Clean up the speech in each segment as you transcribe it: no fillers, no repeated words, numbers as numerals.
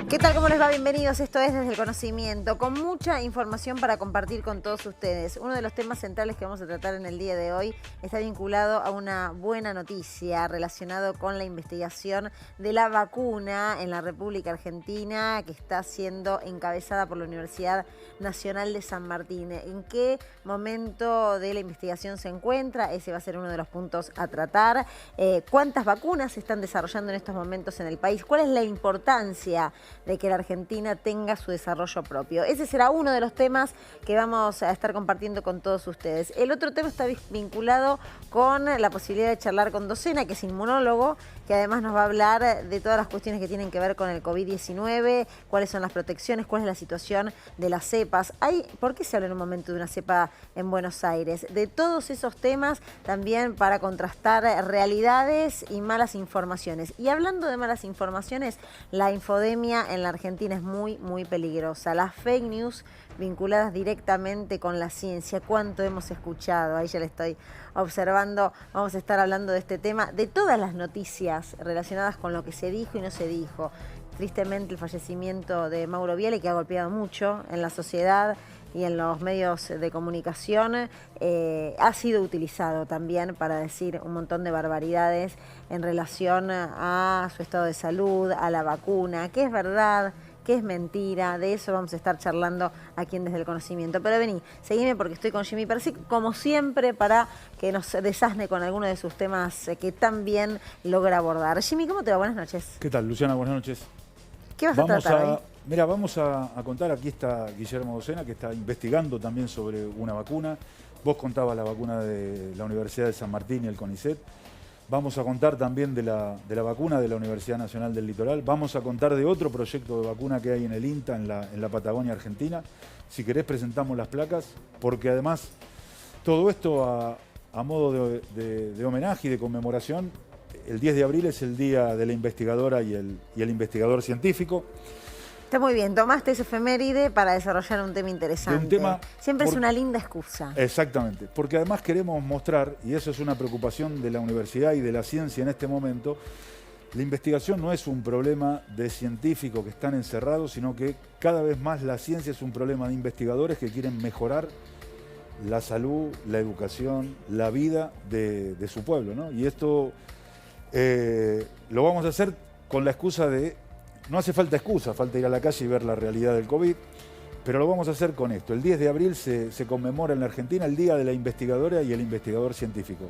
¿Qué tal? ¿Cómo les va? Bienvenidos. Esto es Desde el Conocimiento, con mucha información para compartir con todos ustedes. Uno de los temas centrales que vamos a tratar en el día de hoy está vinculado a una buena noticia relacionado con la investigación de la vacuna en la República Argentina, que está siendo encabezada por la Universidad Nacional de San Martín. ¿En qué momento de la investigación se encuentra? Ese va a ser uno de los puntos a tratar. ¿Cuántas vacunas se están desarrollando en estos momentos en el país? ¿Cuál es la importancia de que la Argentina tenga su desarrollo propio? Ese será uno de los temas que vamos a estar compartiendo con todos ustedes. El otro tema está vinculado con la posibilidad de charlar con Docena, que es inmunólogo, que además nos va a hablar de todas las cuestiones que tienen que ver con el COVID-19, cuáles son las protecciones, cuál es la situación de las cepas. ¿Por qué se habla en un momento de una cepa en Buenos Aires? De todos esos temas también para contrastar realidades y malas informaciones. Y hablando de malas informaciones, la infodemia en la Argentina es muy, muy peligrosa. Las fake news vinculadas directamente con la ciencia, cuánto hemos escuchado, ahí ya le estoy observando. Vamos a estar hablando de este tema, de todas las noticias relacionadas con lo que se dijo y no se dijo. Tristemente el fallecimiento de Mauro Viale, que ha golpeado mucho en la sociedad y en los medios de comunicación, ha sido utilizado también para decir un montón de barbaridades en relación a su estado de salud, a la vacuna, qué es verdad, qué es mentira. De eso vamos a estar charlando aquí en Desde el Conocimiento. Pero vení, seguime porque estoy con Jimmy Persic, como siempre, para que nos desasne con alguno de sus temas que tan bien logra abordar. Jimmy, ¿cómo te va? Buenas noches. ¿Qué tal, Luciana? Buenas noches. ¿Qué vas a tratar hoy? Mira, vamos a contar, aquí está Guillermo Docena, que está investigando también sobre una vacuna. Vos contabas la vacuna de la Universidad de San Martín y el CONICET. Vamos a contar también de la vacuna de la Universidad Nacional del Litoral. Vamos a contar de otro proyecto de vacuna que hay en el INTA, en la Patagonia Argentina. Si querés presentamos las placas, porque además todo esto a modo de homenaje y de conmemoración. El 10 de abril es el día de la investigadora y el investigador científico. Está muy bien, tomaste ese efeméride para desarrollar un tema interesante. Siempre es una linda excusa. Exactamente, porque además queremos mostrar, y eso es una preocupación de la universidad y de la ciencia en este momento, la investigación no es un problema de científicos que están encerrados, sino que cada vez más la ciencia es un problema de investigadores que quieren mejorar la salud, la educación, la vida de su pueblo, ¿no? Y esto lo vamos a hacer con la excusa de... No hace falta excusa, falta ir a la calle y ver la realidad del COVID, pero lo vamos a hacer con esto. El 10 de abril se conmemora en la Argentina el Día de la Investigadora y el Investigador Científico.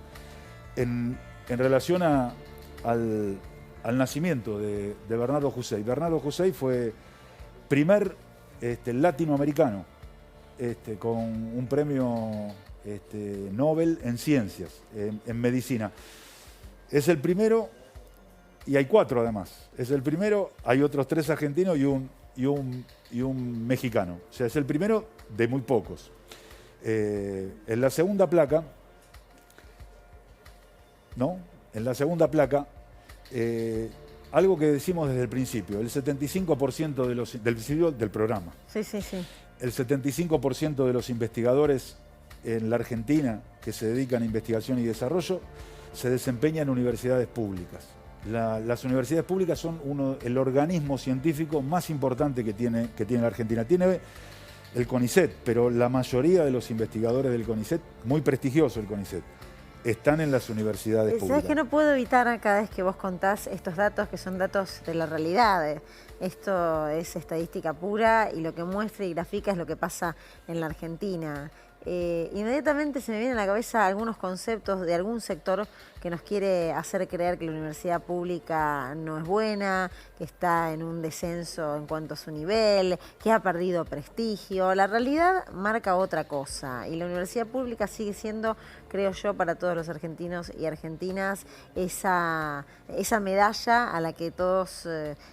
En relación al nacimiento de Bernardo Hussein. Bernardo Hussein fue primer latinoamericano con un premio Nobel en ciencias, en medicina. Es el primero... Y hay 4 además. Es el primero, hay otros 3 argentinos y un mexicano. O sea, es el primero de muy pocos. En la segunda placa, ¿no? En la segunda placa, algo que decimos desde el principio, el 75% del programa. Sí, sí, sí. El 75% de los investigadores en la Argentina que se dedican a investigación y desarrollo se desempeñan en universidades públicas. Las universidades públicas son el organismo científico más importante que tiene la Argentina. Tiene el CONICET, pero la mayoría de los investigadores del CONICET, muy prestigioso el CONICET, están en las universidades públicas. ¿Sabes que no puedo evitar cada vez que vos contás estos datos que son datos de la realidad? Esto es estadística pura y lo que muestra y grafica es lo que pasa en la Argentina. Inmediatamente se me vienen a la cabeza algunos conceptos de algún sector que nos quiere hacer creer que la universidad pública no es buena, que está en un descenso en cuanto a su nivel, que ha perdido prestigio. La realidad marca otra cosa y la universidad pública sigue siendo, creo yo, para todos los argentinos y argentinas, esa medalla a la que todos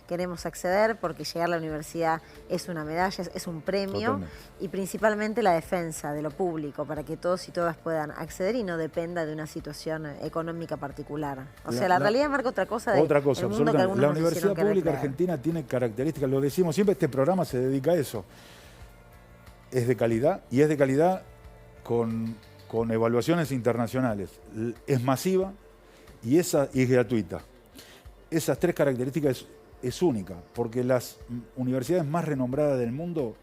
queremos acceder, porque llegar a la universidad es una medalla, es un premio. Totalmente. Y principalmente la defensa de lo público, para que todos y todas puedan acceder y no dependa de una situación económica particular. O sea, la realidad marca otra cosa del mundo que algunos La Universidad Pública Argentina tiene características, lo decimos siempre, este programa se dedica a eso. Es de calidad y es de calidad con evaluaciones internacionales. Es masiva y es gratuita. Esas 3 características es única, porque las universidades más renombradas del mundo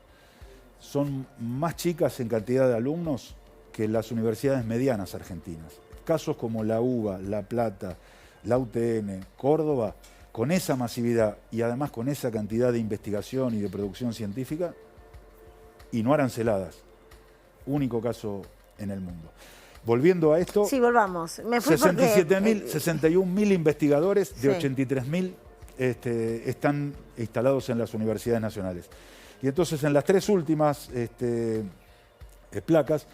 son más chicas en cantidad de alumnos que las universidades medianas argentinas. Casos como la UBA, La Plata, la UTN, Córdoba, con esa masividad y además con esa cantidad de investigación y de producción científica, y no aranceladas. Único caso en el mundo. Volviendo a esto, sí, volvamos. Me fui 61.000 investigadores de sí. 83.000 están instalados en las universidades nacionales. Y entonces en las tres últimas placas,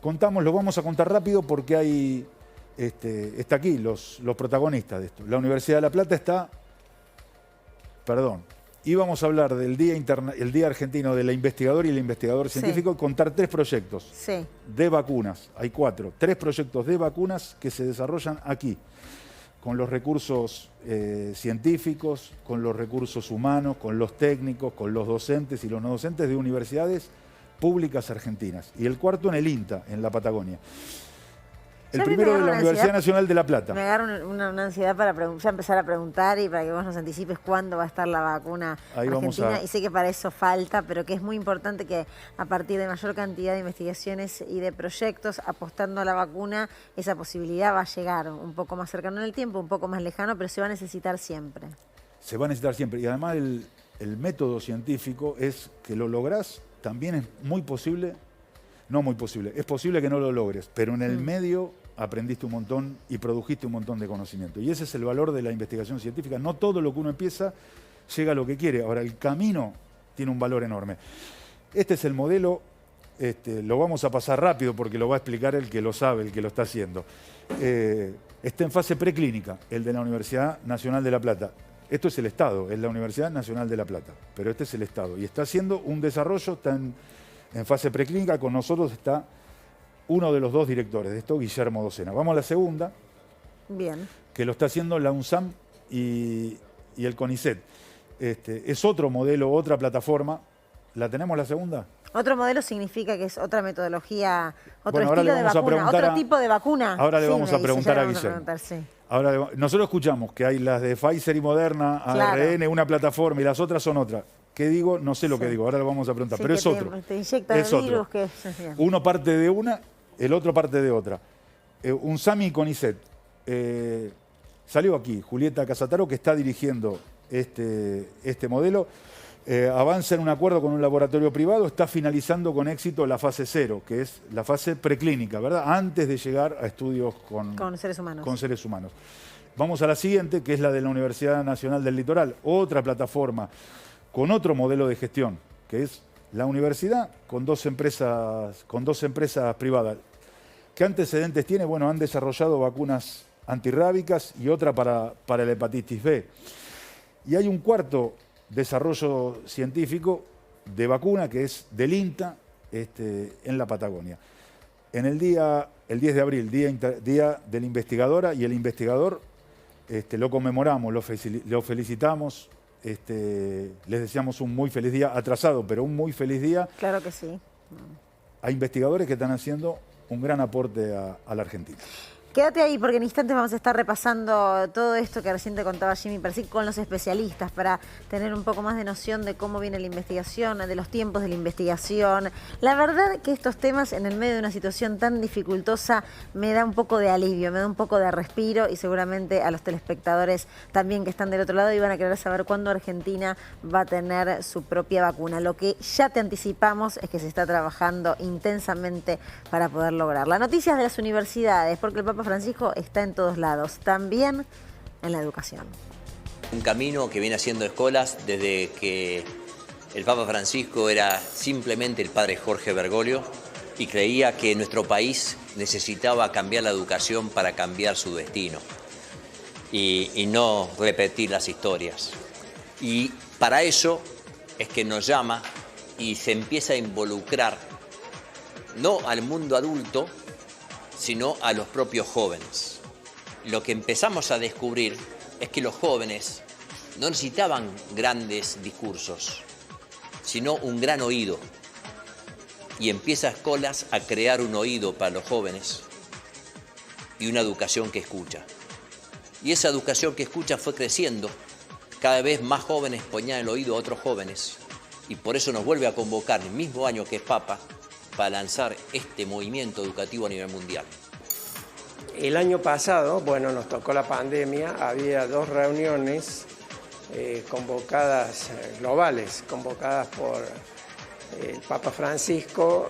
contamos, lo vamos a contar rápido porque hay, está aquí los protagonistas de esto. La Universidad de La Plata está, íbamos a hablar del el Día Argentino de la Investigadora y el Investigador Científico, y contar 3 proyectos de vacunas. Hay 4. 3 proyectos de vacunas que se desarrollan aquí, con los recursos científicos, con los recursos humanos, con los técnicos, con los docentes y los no docentes de universidades públicas argentinas. Y el cuarto en el INTA, en la Patagonia. El primero de la Universidad Nacional de La Plata. Me agarra una ansiedad para ya empezar a preguntar y para que vos nos anticipes cuándo va a estar la vacuna argentina. Y sé que para eso falta, pero que es muy importante que a partir de mayor cantidad de investigaciones y de proyectos apostando a la vacuna, esa posibilidad va a llegar un poco más cercano en el tiempo, un poco más lejano, pero se va a necesitar siempre. Se va a necesitar siempre. Y además el método científico es que lo lográs, también es muy posible, no muy posible, es posible que no lo logres, pero en el medio aprendiste un montón y produjiste un montón de conocimiento. Y ese es el valor de la investigación científica. No todo lo que uno empieza llega a lo que quiere. Ahora, el camino tiene un valor enorme. Este es el modelo, lo vamos a pasar rápido porque lo va a explicar el que lo sabe, el que lo está haciendo. Está en fase preclínica, el de la Universidad Nacional de La Plata. Esto es el Estado, es la Universidad Nacional de La Plata, pero este es el Estado. Y está haciendo un desarrollo, está en fase preclínica. Con nosotros está uno de los 2 directores de esto, Guillermo Docena. Vamos a la segunda. Bien. Que lo está haciendo la UNSAM y el CONICET. Es otro modelo, otra plataforma. ¿La tenemos la segunda? Otro modelo significa que es otra metodología, otro estilo de vacuna, otro tipo de vacuna. Ahora le vamos a preguntar a Guillermo. Ahora, nosotros escuchamos que hay las de Pfizer y Moderna, ARN, una plataforma, y las otras son otras. ¿Qué digo? No sé lo que digo, ahora lo vamos a preguntar, pero es otro. Te inyectan el virus. Uno parte de una, el otro parte de otra. UNSAM y CONICET. Salió aquí Julieta Casataro, que está dirigiendo este modelo. Avanza en un acuerdo con un laboratorio privado, está finalizando con éxito la fase 0, que es la fase preclínica, ¿verdad? Antes de llegar a estudios con seres humanos. Vamos a la siguiente, que es la de la Universidad Nacional del Litoral, otra plataforma con otro modelo de gestión, que es la universidad con dos empresas privadas. ¿Qué antecedentes tiene? Bueno, han desarrollado vacunas antirrábicas y otra para la hepatitis B. Y hay un cuarto desarrollo científico de vacuna que es del INTA en la Patagonia. En el 10 de abril, día de la investigadora y el investigador, lo conmemoramos, lo felicitamos, les deseamos un muy feliz día, atrasado, pero un muy feliz día. Claro que sí. A investigadores que están haciendo un gran aporte a la Argentina. Quédate ahí porque en instantes vamos a estar repasando todo esto que recién te contaba Jimmy Persic con los especialistas para tener un poco más de noción de cómo viene la investigación, de los tiempos de la investigación. La verdad que estos temas en el medio de una situación tan dificultosa me da un poco de alivio, me da un poco de respiro y seguramente a los telespectadores también que están del otro lado iban a querer saber cuándo Argentina va a tener su propia vacuna. Lo que ya te anticipamos es que se está trabajando intensamente para poder lograrla. Noticias de las universidades, porque el Papa Francisco está en todos lados, también en la educación. Un camino que viene haciendo escuelas desde que el Papa Francisco era simplemente el padre Jorge Bergoglio y creía que nuestro país necesitaba cambiar la educación para cambiar su destino y no repetir las historias. Y para eso es que nos llama y se empieza a involucrar no al mundo adulto, sino a los propios jóvenes. Lo que empezamos a descubrir es que los jóvenes no necesitaban grandes discursos, sino un gran oído. Y empieza Escolas a crear un oído para los jóvenes y una educación que escucha. Y esa educación que escucha fue creciendo Cada vez más jóvenes ponían el oído a otros jóvenes y por eso nos vuelve a convocar el mismo año que es Papa para lanzar este movimiento educativo a nivel mundial. El año pasado, bueno, nos tocó la pandemia, había 2 reuniones convocadas, globales, convocadas por el Papa Francisco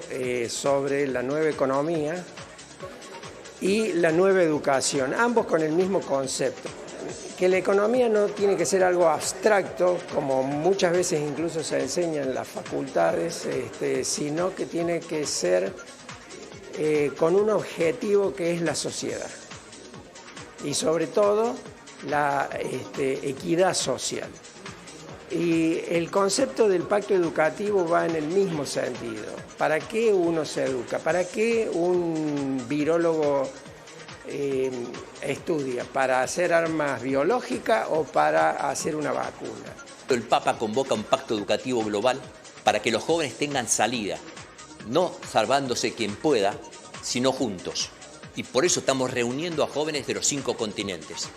sobre la nueva economía y la nueva educación, ambos con el mismo concepto. Que la economía no tiene que ser algo abstracto, como muchas veces incluso se enseña en las facultades, sino que tiene que ser con un objetivo que es la sociedad. Y sobre todo, la equidad social. Y el concepto del pacto educativo va en el mismo sentido. ¿Para qué uno se educa? ¿Para qué un virólogo estudia? ¿Para hacer armas biológicas o para hacer una vacuna? El Papa convoca un pacto educativo global para que los jóvenes tengan salida, no salvándose quien pueda, sino juntos. Y por eso estamos reuniendo a jóvenes de los 5 continentes.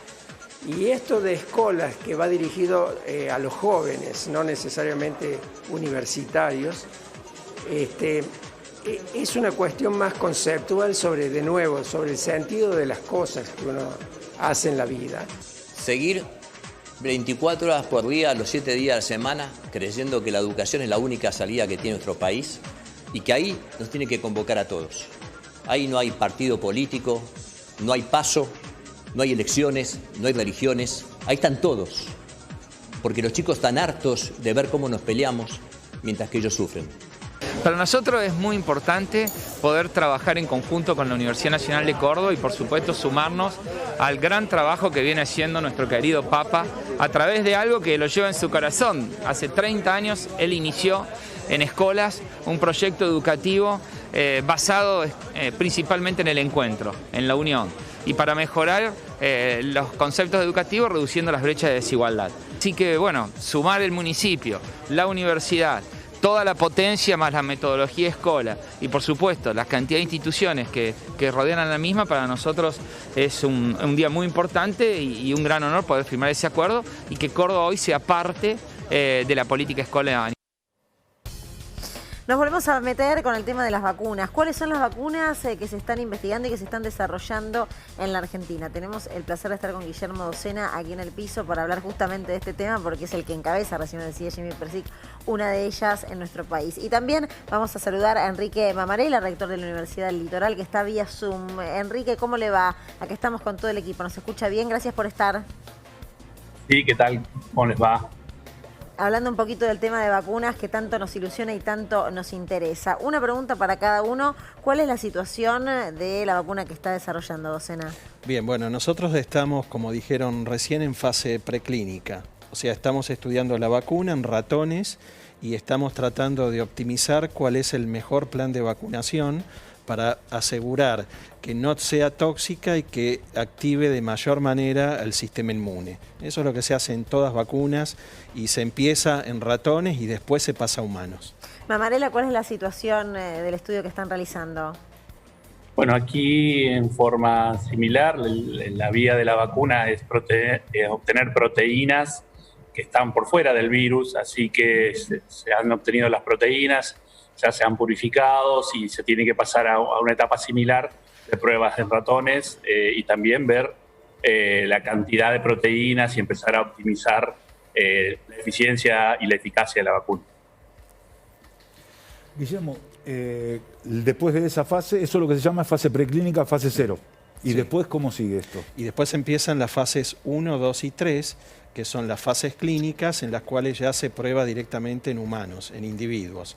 Y esto de escuelas que va dirigido a los jóvenes, no necesariamente universitarios, es una cuestión más conceptual sobre, de nuevo, sobre el sentido de las cosas que uno hace en la vida. Seguir 24 horas por día, los 7 días de la semana, creyendo que la educación es la única salida que tiene nuestro país y que ahí nos tiene que convocar a todos. Ahí no hay partido político, no hay paso, no hay elecciones, no hay religiones, ahí están todos. Porque los chicos están hartos de ver cómo nos peleamos mientras que ellos sufren. Para nosotros es muy importante poder trabajar en conjunto con la Universidad Nacional de Córdoba y por supuesto sumarnos al gran trabajo que viene haciendo nuestro querido Papa a través de algo que lo lleva en su corazón. Hace 30 años él inició en escuelas un proyecto educativo basado principalmente en el encuentro, en la unión, y para mejorar los conceptos educativos reduciendo las brechas de desigualdad. Así que bueno, sumar el municipio, la universidad, toda la potencia más la metodología escola y por supuesto la cantidad de instituciones que rodean a la misma, para nosotros es un día muy importante y un gran honor poder firmar ese acuerdo y que Córdoba hoy sea parte de la política escolar. Nos volvemos a meter con el tema de las vacunas. ¿Cuáles son las vacunas que se están investigando y que se están desarrollando en la Argentina? Tenemos el placer de estar con Guillermo Docena aquí en el piso para hablar justamente de este tema, porque es el que encabeza, recién lo decía Jimmy Persic, una de ellas en nuestro país. Y también vamos a saludar a Enrique Mamarela, rector de la Universidad del Litoral, que está vía Zoom. Enrique, ¿cómo le va? Aquí estamos con todo el equipo. ¿Nos escucha bien? Gracias por estar. Sí, ¿qué tal? ¿Cómo les va? Hablando un poquito del tema de vacunas que tanto nos ilusiona y tanto nos interesa. Una pregunta para cada uno. ¿Cuál es la situación de la vacuna que está desarrollando, Docena? Bien, bueno, nosotros estamos, como dijeron recién, en fase preclínica. O sea, estamos estudiando la vacuna en ratones y estamos tratando de optimizar cuál es el mejor plan de vacunación para asegurar que no sea tóxica y que active de mayor manera el sistema inmune. Eso es lo que se hace en todas vacunas y se empieza en ratones y después se pasa a humanos. Mamarela, ¿cuál es la situación del estudio que están realizando? Bueno, aquí en forma similar, la vía de la vacuna es obtener proteínas que están por fuera del virus, así que se han obtenido las proteínas, ya se han purificado y se tiene que pasar a una etapa similar de pruebas en ratones y también ver la cantidad de proteínas y empezar a optimizar la eficiencia y la eficacia de la vacuna. Guillermo, después de esa fase, eso es lo que se llama fase preclínica, fase 0. ¿Y Sí. después cómo sigue esto? Y después empiezan las fases 1, 2 y 3, que son las fases clínicas en las cuales ya se prueba directamente en humanos, en individuos.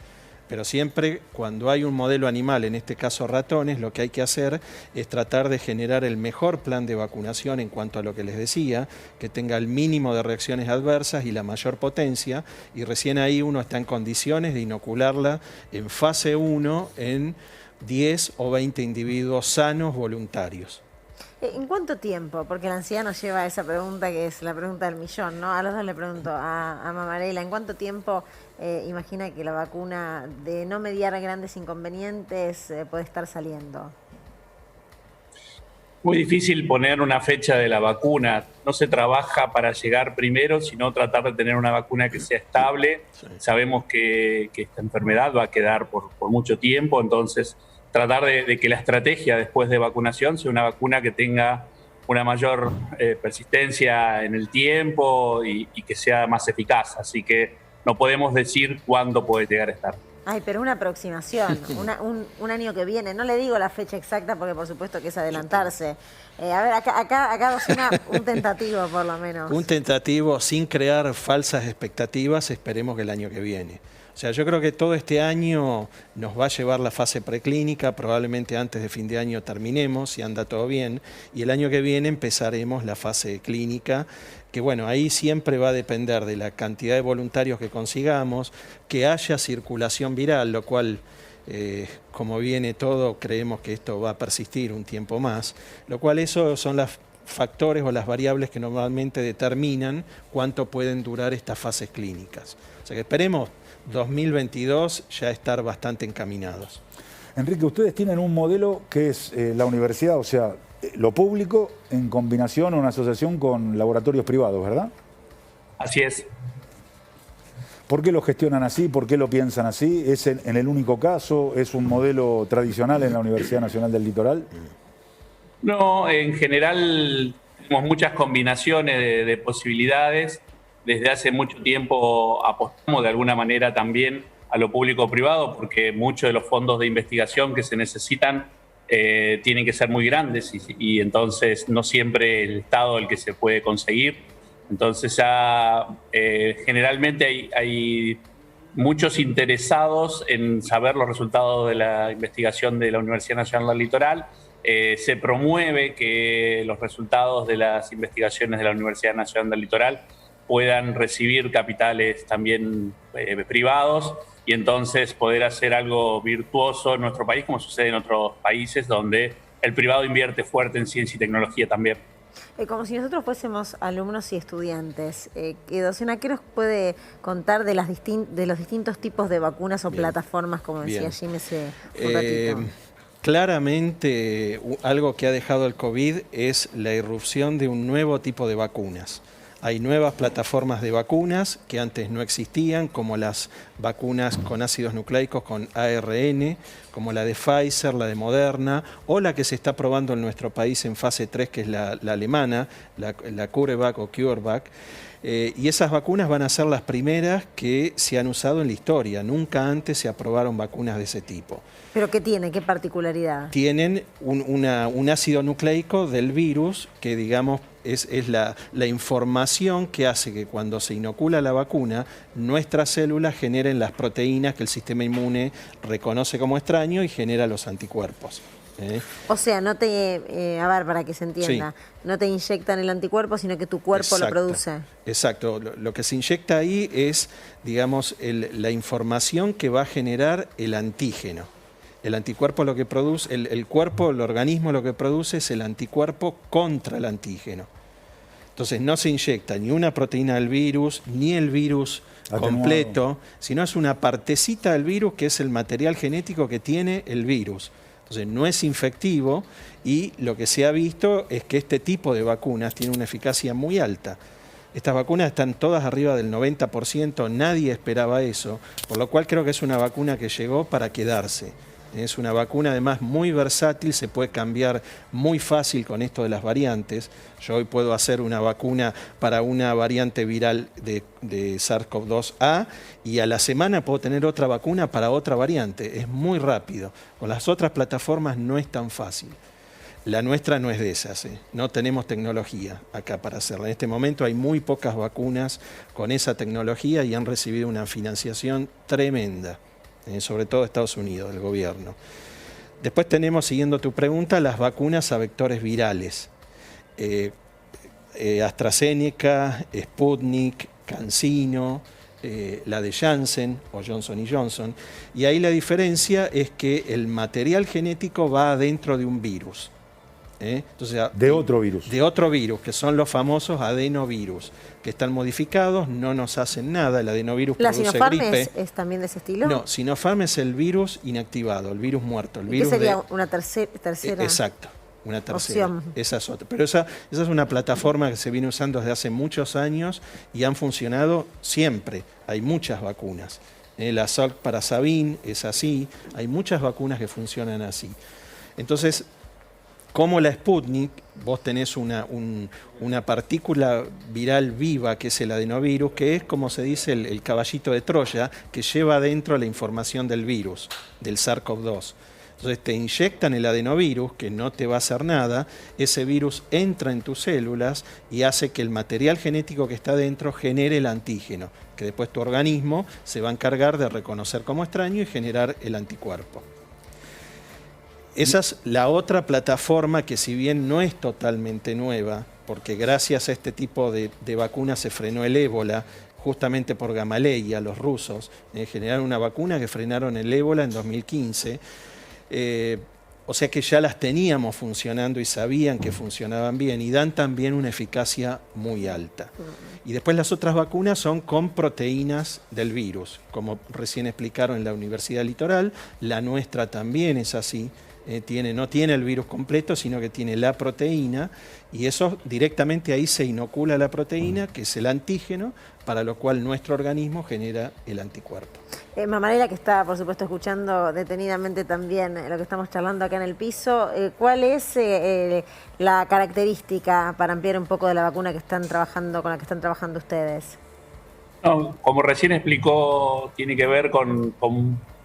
Pero siempre cuando hay un modelo animal, en este caso ratones, lo que hay que hacer es tratar de generar el mejor plan de vacunación en cuanto a lo que les decía, que tenga el mínimo de reacciones adversas y la mayor potencia, y recién ahí uno está en condiciones de inocularla en fase 1 en 10 o 20 individuos sanos voluntarios. ¿En cuánto tiempo? Porque la ansiedad nos lleva a esa pregunta que es la pregunta del millón, ¿no? A los dos le pregunto, a Mamarela, ¿en cuánto tiempo imagina que la vacuna, de no mediar grandes inconvenientes, puede estar saliendo? Muy difícil poner una fecha de la vacuna. No se trabaja para llegar primero, sino tratar de tener una vacuna que sea estable. Sí. Sabemos que esta enfermedad va a quedar por mucho tiempo, entonces tratar de que la estrategia después de vacunación sea una vacuna que tenga una mayor persistencia en el tiempo y que sea más eficaz. Así que no podemos decir cuándo puede llegar a estar. Ay, pero una aproximación, un año que viene. No le digo la fecha exacta porque por supuesto que es adelantarse. A ver, acá un tentativo por lo menos. Un tentativo sin crear falsas expectativas, esperemos que el año que viene. O sea, yo creo que todo este año nos va a llevar la fase preclínica, probablemente antes de fin de año terminemos, si anda todo bien, y el año que viene empezaremos la fase clínica, que bueno, ahí siempre va a depender de la cantidad de voluntarios que consigamos, que haya circulación viral, lo cual, como viene todo, creemos que esto va a persistir un tiempo más, lo cual esos son los factores o las variables que normalmente determinan cuánto pueden durar estas fases clínicas. O sea que esperemos 2022 ya estar bastante encaminados. Enrique, ustedes tienen un modelo que es la universidad, o sea, lo público en combinación o una asociación con laboratorios privados, ¿verdad? Así es. ¿Por qué lo gestionan así? ¿Por qué lo piensan así? ¿Es en el único caso? ¿Es un modelo tradicional en la Universidad Nacional del Litoral? No, en general tenemos muchas combinaciones de posibilidades. Desde hace mucho tiempo apostamos de alguna manera también a lo público-privado porque muchos de los fondos de investigación que se necesitan tienen que ser muy grandes y entonces no siempre el Estado el que se puede conseguir. Entonces ya generalmente hay muchos interesados en saber los resultados de la investigación de la Universidad Nacional del Litoral. Se promueve que los resultados de las investigaciones de la Universidad Nacional del Litoral puedan recibir capitales también privados y entonces poder hacer algo virtuoso en nuestro país, como sucede en otros países donde el privado invierte fuerte en ciencia y tecnología también. Como si nosotros fuésemos alumnos y estudiantes, docena, ¿qué nos puede contar de los distintos tipos de vacunas o plataformas, como decía Jim hace un ratito? Claramente, algo que ha dejado el COVID es la irrupción de un nuevo tipo de vacunas. Hay nuevas plataformas de vacunas que antes no existían, como las vacunas con ácidos nucleicos con ARN, como la de Pfizer, la de Moderna, o la que se está probando en nuestro país en fase 3, que es la alemana, la CureVac o CureVac. Y esas vacunas van a ser las primeras que se han usado en la historia. Nunca antes se aprobaron vacunas de ese tipo. ¿Pero qué tiene? ¿Qué particularidad? Tienen un ácido nucleico del virus que, digamos, es la información que hace que cuando se inocula la vacuna, nuestras células generen las proteínas que el sistema inmune reconoce como extraño y genera los anticuerpos. O sea, no te, para que se entienda, no te inyectan el anticuerpo, sino que tu cuerpo lo produce. Exacto, lo que se inyecta ahí es, digamos, la información que va a generar el antígeno. El anticuerpo lo que produce, el cuerpo, el organismo lo que produce es el anticuerpo contra el antígeno. Entonces no se inyecta ni una proteína del virus, ni el virus completo, sino es una partecita del virus que es el material genético que tiene el virus. Entonces no es infectivo y lo que se ha visto es que este tipo de vacunas tiene una eficacia muy alta. Estas vacunas están todas arriba del 90%, nadie esperaba eso, por lo cual creo que es una vacuna que llegó para quedarse. Es una vacuna además muy versátil, se puede cambiar muy fácil con esto de las variantes. Yo hoy puedo hacer una vacuna para una variante viral de SARS-CoV-2A y a la semana puedo tener otra vacuna para otra variante. Es muy rápido. Con las otras plataformas no es tan fácil. La nuestra no es de esas, no tenemos tecnología acá para hacerla. En este momento hay muy pocas vacunas con esa tecnología y han recibido una financiación tremenda. Sobre todo Estados Unidos, del gobierno. Después tenemos, siguiendo tu pregunta, las vacunas a vectores virales. AstraZeneca, Sputnik, CanSino, la de Janssen o Johnson & Johnson. Y ahí la diferencia es que el material genético va adentro de un virus. Entonces, de otro virus. De otro virus, que son los famosos adenovirus, que están modificados, no nos hacen nada. El adenovirus produce gripe. ¿La Sinopharm es también de ese estilo? No, Sinopharm es el virus inactivado, el virus muerto. El ¿Y virus qué sería una tercera? Exacto. una tercera. Opción. Esa es otra. Pero esa es una plataforma que se viene usando desde hace muchos años y han funcionado siempre. Hay muchas vacunas. La Salk para Sabin es así. Hay muchas vacunas que funcionan así. Entonces, como la Sputnik, vos tenés una partícula viral viva, que es el adenovirus, que es, como se dice, el caballito de Troya, que lleva adentro la información del virus, del SARS-CoV-2. Entonces te inyectan el adenovirus, que no te va a hacer nada, ese virus entra en tus células y hace que el material genético que está dentro genere el antígeno, que después tu organismo se va a encargar de reconocer como extraño y generar el anticuerpo. Esa es la otra plataforma que, si bien no es totalmente nueva, porque gracias a este tipo de vacunas se frenó el ébola, justamente por Gamaleya, los rusos generaron una vacuna que frenaron el ébola en 2015, o sea que ya las teníamos funcionando y sabían que funcionaban bien y dan también una eficacia muy alta. Y después las otras vacunas son con proteínas del virus, como recién explicaron en la Universidad Litoral, la nuestra también es así. No tiene el virus completo, sino que tiene la proteína, y eso directamente ahí se inocula la proteína, que es el antígeno, para lo cual nuestro organismo genera el anticuerpo. Mamarela, que está, por supuesto, escuchando detenidamente también lo que estamos charlando acá en el piso, ¿cuál es la característica, para ampliar un poco, de la vacuna que están trabajando, con la que están trabajando ustedes? No, como recién explicó, tiene que ver con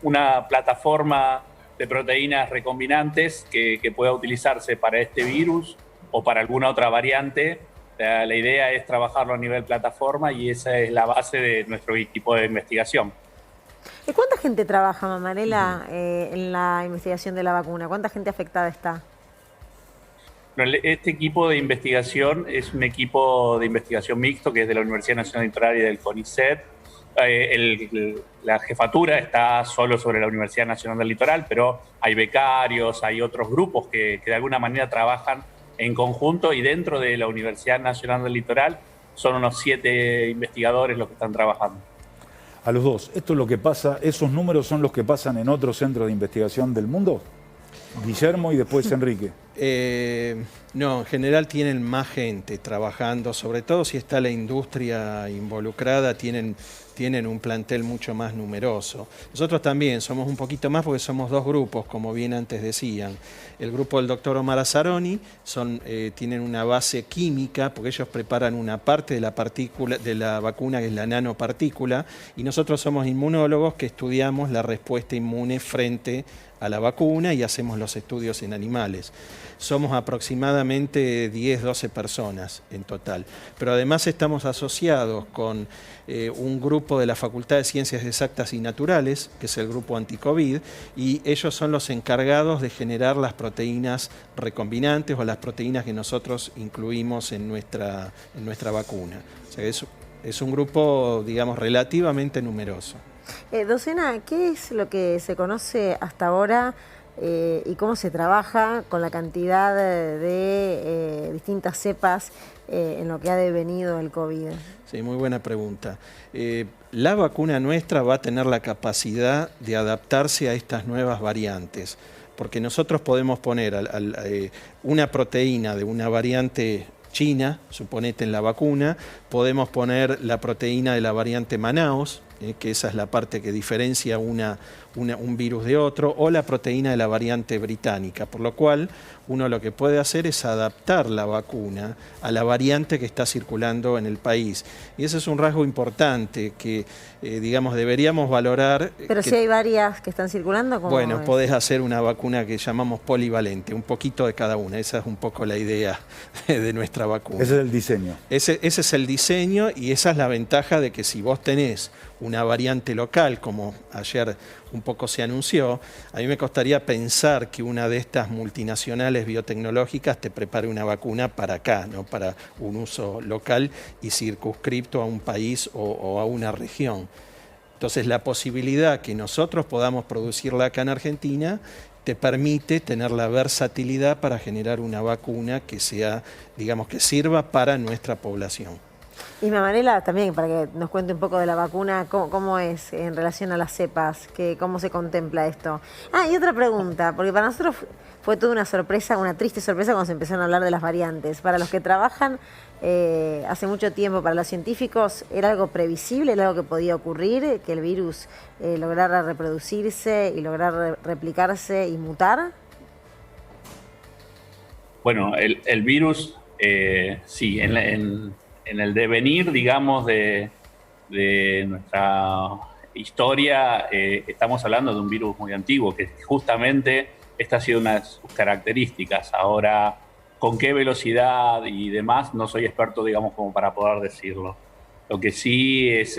una plataforma de proteínas recombinantes que pueda utilizarse para este virus o para alguna otra variante. La idea es trabajarlo a nivel plataforma y esa es la base de nuestro equipo de investigación. ¿Cuánta gente trabaja, Mamarela, en la investigación de la vacuna? ¿Cuánta gente afectada está? Este equipo de investigación es un equipo de investigación mixto que es de la Universidad Nacional Litoral y del CONICET. La jefatura está solo sobre la Universidad Nacional del Litoral, pero hay becarios, hay otros grupos que de alguna manera trabajan en conjunto, y dentro de la Universidad Nacional del Litoral son unos 7 investigadores los que están trabajando. A los dos, ¿esto es lo que pasa? ¿Esos números son los que pasan en otros centros de investigación del mundo? Guillermo y después Enrique. No, en general tienen más gente trabajando, sobre todo si está la industria involucrada, tienen un plantel mucho más numeroso. Nosotros también somos un poquito más porque somos 2 grupos, como bien antes decían. El grupo del doctor Omar Azzaroni tienen una base química, porque ellos preparan una parte de la vacuna, que es la nanopartícula, y nosotros somos inmunólogos que estudiamos la respuesta inmune frente a la vacuna y hacemos los estudios en animales. Somos aproximadamente 10, 12 personas en total. Pero además estamos asociados con un grupo de la Facultad de Ciencias Exactas y Naturales, que es el grupo anti-COVID, y ellos son los encargados de generar las proteínas recombinantes o las proteínas que nosotros incluimos en nuestra vacuna. O sea, es un grupo, digamos, relativamente numeroso. Docena, ¿qué es lo que se conoce hasta ahora y cómo se trabaja con la cantidad de distintas cepas en lo que ha devenido el COVID? Sí, muy buena pregunta. La vacuna nuestra va a tener la capacidad de adaptarse a estas nuevas variantes, porque nosotros podemos poner una proteína de una variante china, suponete en la vacuna, podemos poner la proteína de la variante Manaus, que esa es la parte que diferencia un virus de otro, o la proteína de la variante británica, por lo cual uno lo que puede hacer es adaptar la vacuna a la variante que está circulando en el país. Y ese es un rasgo importante que, digamos, deberíamos valorar. Pero si hay varias que están circulando, ¿cómo bueno, es? Podés hacer una vacuna que llamamos polivalente, un poquito de cada una. Esa es un poco la idea de nuestra vacuna. Ese es el diseño. Ese es el diseño, y esa es la ventaja de que si vos tenés una variante local, como ayer un poco se anunció, a mí me costaría pensar que una de estas multinacionales biotecnológicas te prepare una vacuna para acá, ¿no? Para un uso local y circunscripto a un país o a una región. Entonces, la posibilidad que nosotros podamos producirla acá en Argentina te permite tener la versatilidad para generar una vacuna que sea, digamos, que sirva para nuestra población. Y Mamarela, también, para que nos cuente un poco de la vacuna, ¿cómo es en relación a las cepas? ¿Cómo se contempla esto? Y otra pregunta, porque para nosotros fue toda una sorpresa, una triste sorpresa cuando se empezaron a hablar de las variantes. Para los que trabajan hace mucho tiempo, para los científicos, ¿era algo previsible, era algo que podía ocurrir, que el virus lograra reproducirse y lograr replicarse y mutar? Bueno, el virus, sí, en el devenir, digamos, de nuestra historia, estamos hablando de un virus muy antiguo, que justamente esta ha sido una de sus características. Ahora, con qué velocidad y demás, no soy experto, digamos, como para poder decirlo. Lo que sí es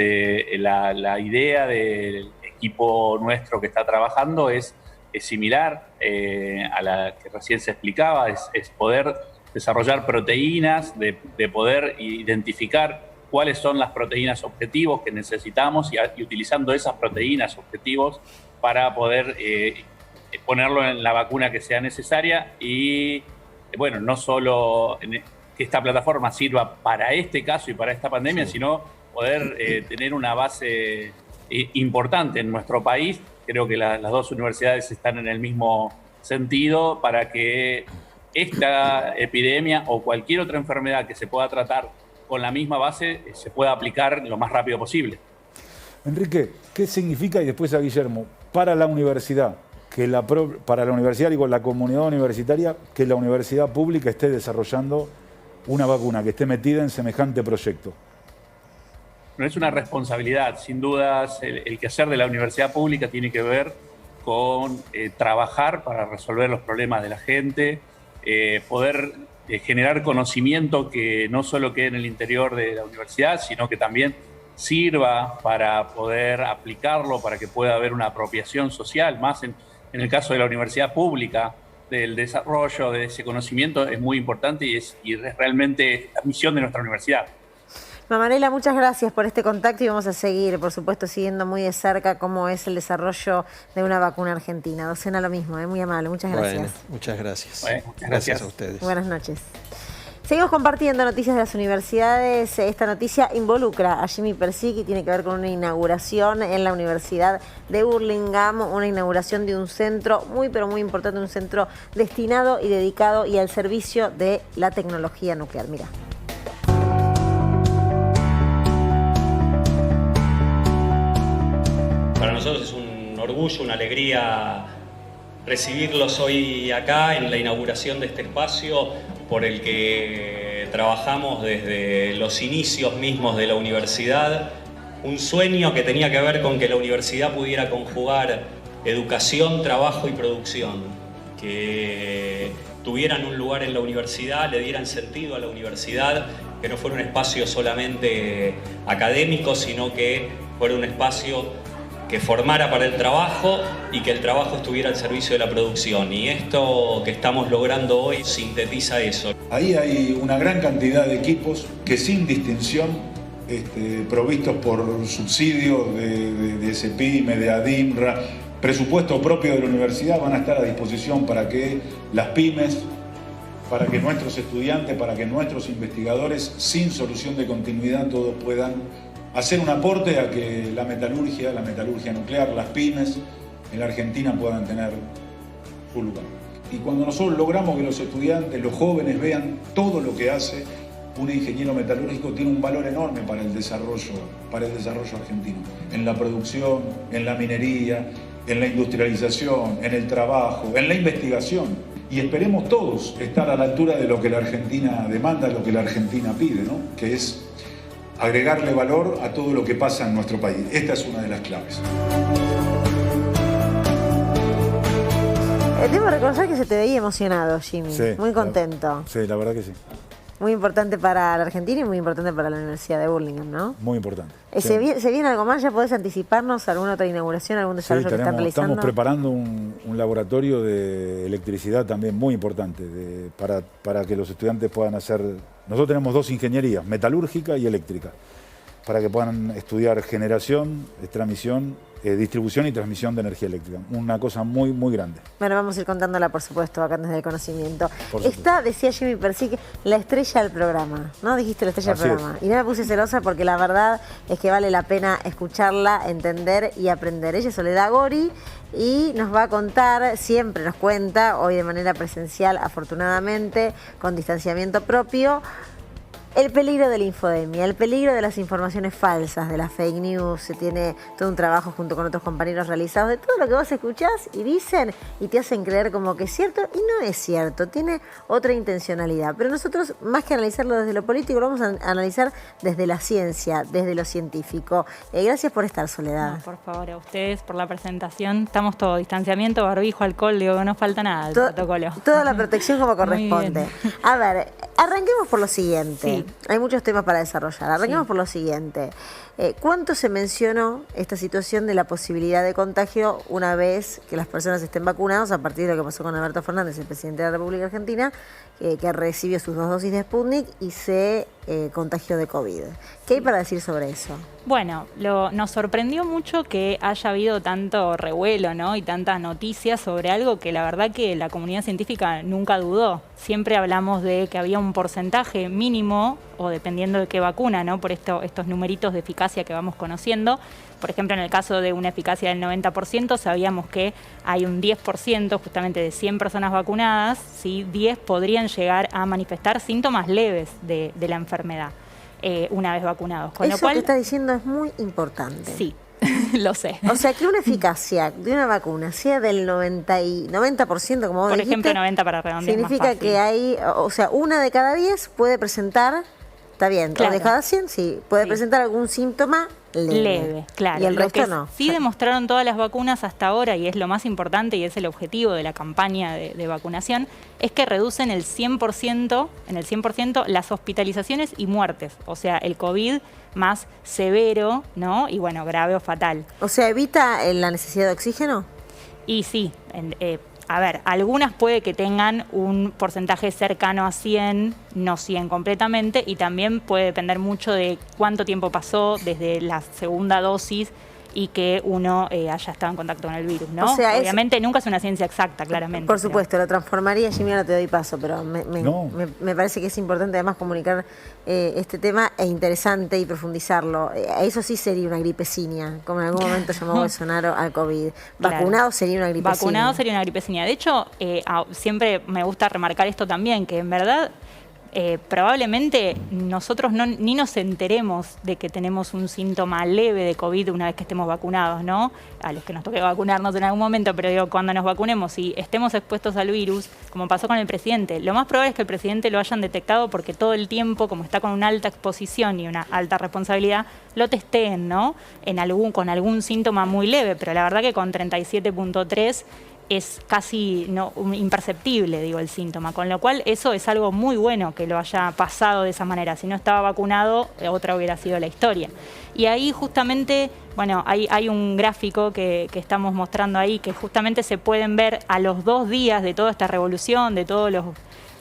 la idea del equipo nuestro que está trabajando es similar a la que recién se explicaba, es poder desarrollar proteínas, de poder identificar cuáles son las proteínas objetivos que necesitamos y utilizando esas proteínas objetivos para poder ponerlo en la vacuna que sea necesaria y, bueno, no solo que esta plataforma sirva para este caso y para esta pandemia, sino poder tener una base importante en nuestro país. Creo que las dos universidades están en el mismo sentido para que esta epidemia o cualquier otra enfermedad que se pueda tratar con la misma base se pueda aplicar lo más rápido posible. Enrique, ¿qué significa, y después a Guillermo, para la universidad, para la universidad y con la comunidad universitaria, que la universidad pública esté desarrollando una vacuna, que esté metida en semejante proyecto? No es una responsabilidad, sin dudas, el quehacer de la universidad pública tiene que ver con trabajar para resolver los problemas de la gente, poder generar conocimiento que no solo quede en el interior de la universidad, sino que también sirva para poder aplicarlo, para que pueda haber una apropiación social, más en el caso de la universidad pública, del desarrollo de ese conocimiento es muy importante y es realmente la misión de nuestra universidad. Mamarela, muchas gracias por este contacto y vamos a seguir, por supuesto, siguiendo muy de cerca cómo es el desarrollo de una vacuna argentina. Docena, lo mismo, muy amable, muchas gracias. Bueno, muchas gracias. Muchas gracias a ustedes. Buenas noches. Seguimos compartiendo noticias de las universidades. Esta noticia involucra a Jimmy Persic y tiene que ver con una inauguración en la Universidad de Burlingame, una inauguración de un centro muy, pero muy importante, un centro destinado y dedicado y al servicio de la tecnología nuclear. Mira. Para nosotros es un orgullo, una alegría recibirlos hoy acá en la inauguración de este espacio por el que trabajamos desde los inicios mismos de la universidad. Un sueño que tenía que ver con que la universidad pudiera conjugar educación, trabajo y producción. Que tuvieran un lugar en la universidad, le dieran sentido a la universidad, que no fuera un espacio solamente académico, sino que fuera un espacio que formara para el trabajo y que el trabajo estuviera al servicio de la producción. Y esto que estamos logrando hoy sintetiza eso. Ahí hay una gran cantidad de equipos que sin distinción, provistos por subsidios de CEPIME, de ADIMRA, presupuesto propio de la universidad, van a estar a disposición para que las pymes, para que nuestros estudiantes, para que nuestros investigadores, sin solución de continuidad, todos puedan hacer un aporte a que la metalurgia nuclear, las pymes en la Argentina puedan tener su lugar. Y cuando nosotros logramos que los estudiantes, los jóvenes vean todo lo que hace un ingeniero metalúrgico, tiene un valor enorme para el desarrollo argentino, en la producción, en la minería, en la industrialización, en el trabajo, en la investigación. Y esperemos todos estar a la altura de lo que la Argentina demanda, lo que la Argentina pide, ¿no? Que es agregarle valor a todo lo que pasa en nuestro país. Esta es una de las claves. Debo reconocer que se te veía emocionado, Jimmy. Sí, muy contento. Sí, la verdad que sí. Muy importante para la Argentina y muy importante para la Universidad de Burlingame, ¿no? Muy importante. ¿Se viene algo más? ¿Ya podés anticiparnos alguna otra inauguración, algún desarrollo que están realizando? Estamos preparando un laboratorio de electricidad también muy importante para que los estudiantes puedan hacer... Nosotros tenemos dos ingenierías, metalúrgica y eléctrica. para que puedan estudiar generación, transmisión, distribución y transmisión de energía eléctrica. Una cosa muy, muy grande. Bueno, vamos a ir contándola, por supuesto, acá desde el conocimiento. Por supuesto. Está, decía Jimmy Persic, la estrella del programa, ¿no? Dijiste la estrella del programa. Y no me puse celosa porque la verdad es que vale la pena escucharla, entender y aprender. Ella es Soledad Gori y nos va a contar, siempre nos cuenta, hoy de manera presencial, afortunadamente, con distanciamiento propio, el peligro de la infodemia, el peligro de las informaciones falsas, de las fake news. Se tiene todo un trabajo junto con otros compañeros realizados de todo lo que vos escuchás y dicen y te hacen creer como que es cierto y no es cierto, tiene otra intencionalidad. Pero nosotros, más que analizarlo desde lo político, lo vamos a analizar desde la ciencia, desde lo científico. Gracias por estar, Soledad. No, por favor, a ustedes por la presentación. Estamos todo, distanciamiento, barbijo, alcohol, digo que no falta nada del protocolo. Toda la protección como corresponde. A ver, arranquemos por lo siguiente. Sí. Hay muchos temas para desarrollar. Arranquemos por lo siguiente. ¿Cuánto se mencionó esta situación de la posibilidad de contagio una vez que las personas estén vacunadas, a partir de lo que pasó con Alberto Fernández, el presidente de la República Argentina, que recibió sus 2 dosis de Sputnik y se contagió de COVID? ¿Qué hay para decir sobre eso? Bueno, nos sorprendió mucho que haya habido tanto revuelo, ¿no? Y tantas noticias sobre algo que la verdad que la comunidad científica nunca dudó. Siempre hablamos de que había un porcentaje mínimo, o dependiendo de qué vacuna, ¿no? Por estos numeritos de eficacia que vamos conociendo. Por ejemplo, en el caso de una eficacia del 90%, sabíamos que hay un 10%, justamente de 100 personas vacunadas, ¿sí? 10 podrían llegar a manifestar síntomas leves de la enfermedad una vez vacunados. Con Eso lo cual, que está diciendo es muy importante. Sí, lo sé. O sea, que una eficacia de una vacuna sea del 90%, como vos Por dijiste, ejemplo, 90 para redondear, significa más fácil. que hay, o sea, 1 de cada 10 puede presentar, está bien, Claro. o de cada 100, sí, puede presentar algún síntoma leve, claro. y el Lo resto que no. sí demostraron todas las vacunas hasta ahora, y es lo más importante y es el objetivo de la campaña de vacunación, es que reducen en el 100% las hospitalizaciones y muertes. O sea, el COVID más severo, ¿no? Y bueno, grave o fatal. O sea, evita la necesidad de oxígeno. Y sí, a ver, algunas puede que tengan un porcentaje cercano a 100, no 100 completamente, y también puede depender mucho de cuánto tiempo pasó desde la segunda dosis y que uno haya estado en contacto con el virus, ¿no? O sea, obviamente nunca es una ciencia exacta, claramente. Por supuesto, lo transformaría, Jimmy, ahora te doy paso, pero me parece que es importante además comunicar este tema e interesante y profundizarlo. Eso sí sería una gripecinia, como en algún momento llamó Bolsonaro al COVID. Vacunado sería una gripecinia. Vacunado sería una gripecinia. De hecho, siempre me gusta remarcar esto también, que en verdad probablemente nosotros ni nos enteremos de que tenemos un síntoma leve de COVID una vez que estemos vacunados, ¿no? A los que nos toque vacunarnos en algún momento, pero digo, cuando nos vacunemos y estemos expuestos al virus, como pasó con el presidente, lo más probable es que el presidente lo hayan detectado porque todo el tiempo, como está con una alta exposición y una alta responsabilidad, lo testeen, ¿no? Con algún síntoma muy leve, pero la verdad que con 37.3 es casi imperceptible, digo, el síntoma. Con lo cual, eso es algo muy bueno que lo haya pasado de esa manera. Si no estaba vacunado, otra hubiera sido la historia. Y ahí justamente, bueno, hay un gráfico que estamos mostrando ahí, que justamente se pueden ver a los 2 días de toda esta revolución, de todos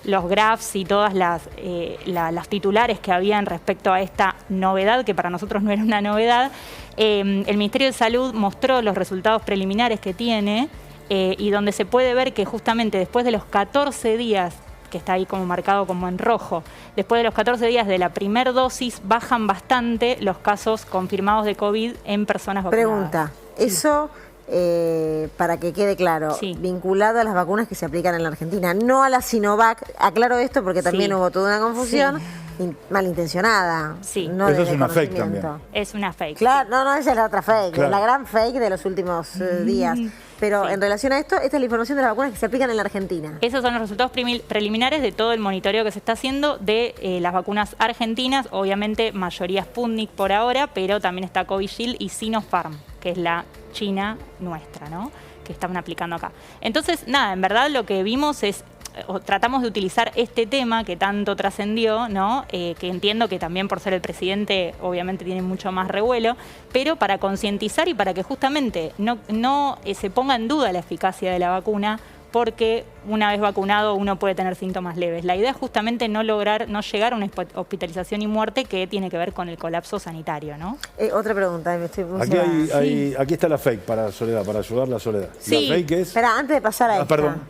los graphs y todas las titulares que habían respecto a esta novedad, que para nosotros no era una novedad. El Ministerio de Salud mostró los resultados preliminares que tiene, y donde se puede ver que justamente después de los 14 días, que está ahí como marcado como en rojo, después de los 14 días de la primera dosis, bajan bastante los casos confirmados de COVID en personas vacunadas. Pregunta, eso, para que quede claro, vinculado a las vacunas que se aplican en la Argentina, no a la Sinovac. Aclaro esto porque también hubo toda una confusión. Malintencionada. Sí. No eso es una fake también. Es una fake. Claro, no, esa es la otra fake, claro. La gran fake de los últimos días. Pero en relación a esto, esta es la información de las vacunas que se aplican en la Argentina. Esos son los resultados preliminares de todo el monitoreo que se está haciendo de las vacunas argentinas, obviamente mayoría Sputnik por ahora, pero también está Covishield y Sinopharm, que es la China nuestra, ¿no? Que están aplicando acá. Entonces, nada, en verdad lo que vimos es, tratamos de utilizar este tema que tanto trascendió, ¿no? Que entiendo que también por ser el presidente obviamente tiene mucho más revuelo, pero para concientizar y para que justamente no se ponga en duda la eficacia de la vacuna porque una vez vacunado uno puede tener síntomas leves. La idea es justamente no llegar a una hospitalización y muerte que tiene que ver con el colapso sanitario, ¿no? Otra pregunta, me estoy muy aquí está la fake para Soledad, para ayudarla a Soledad. Sí. La fake es... Espera, antes de pasar a esta.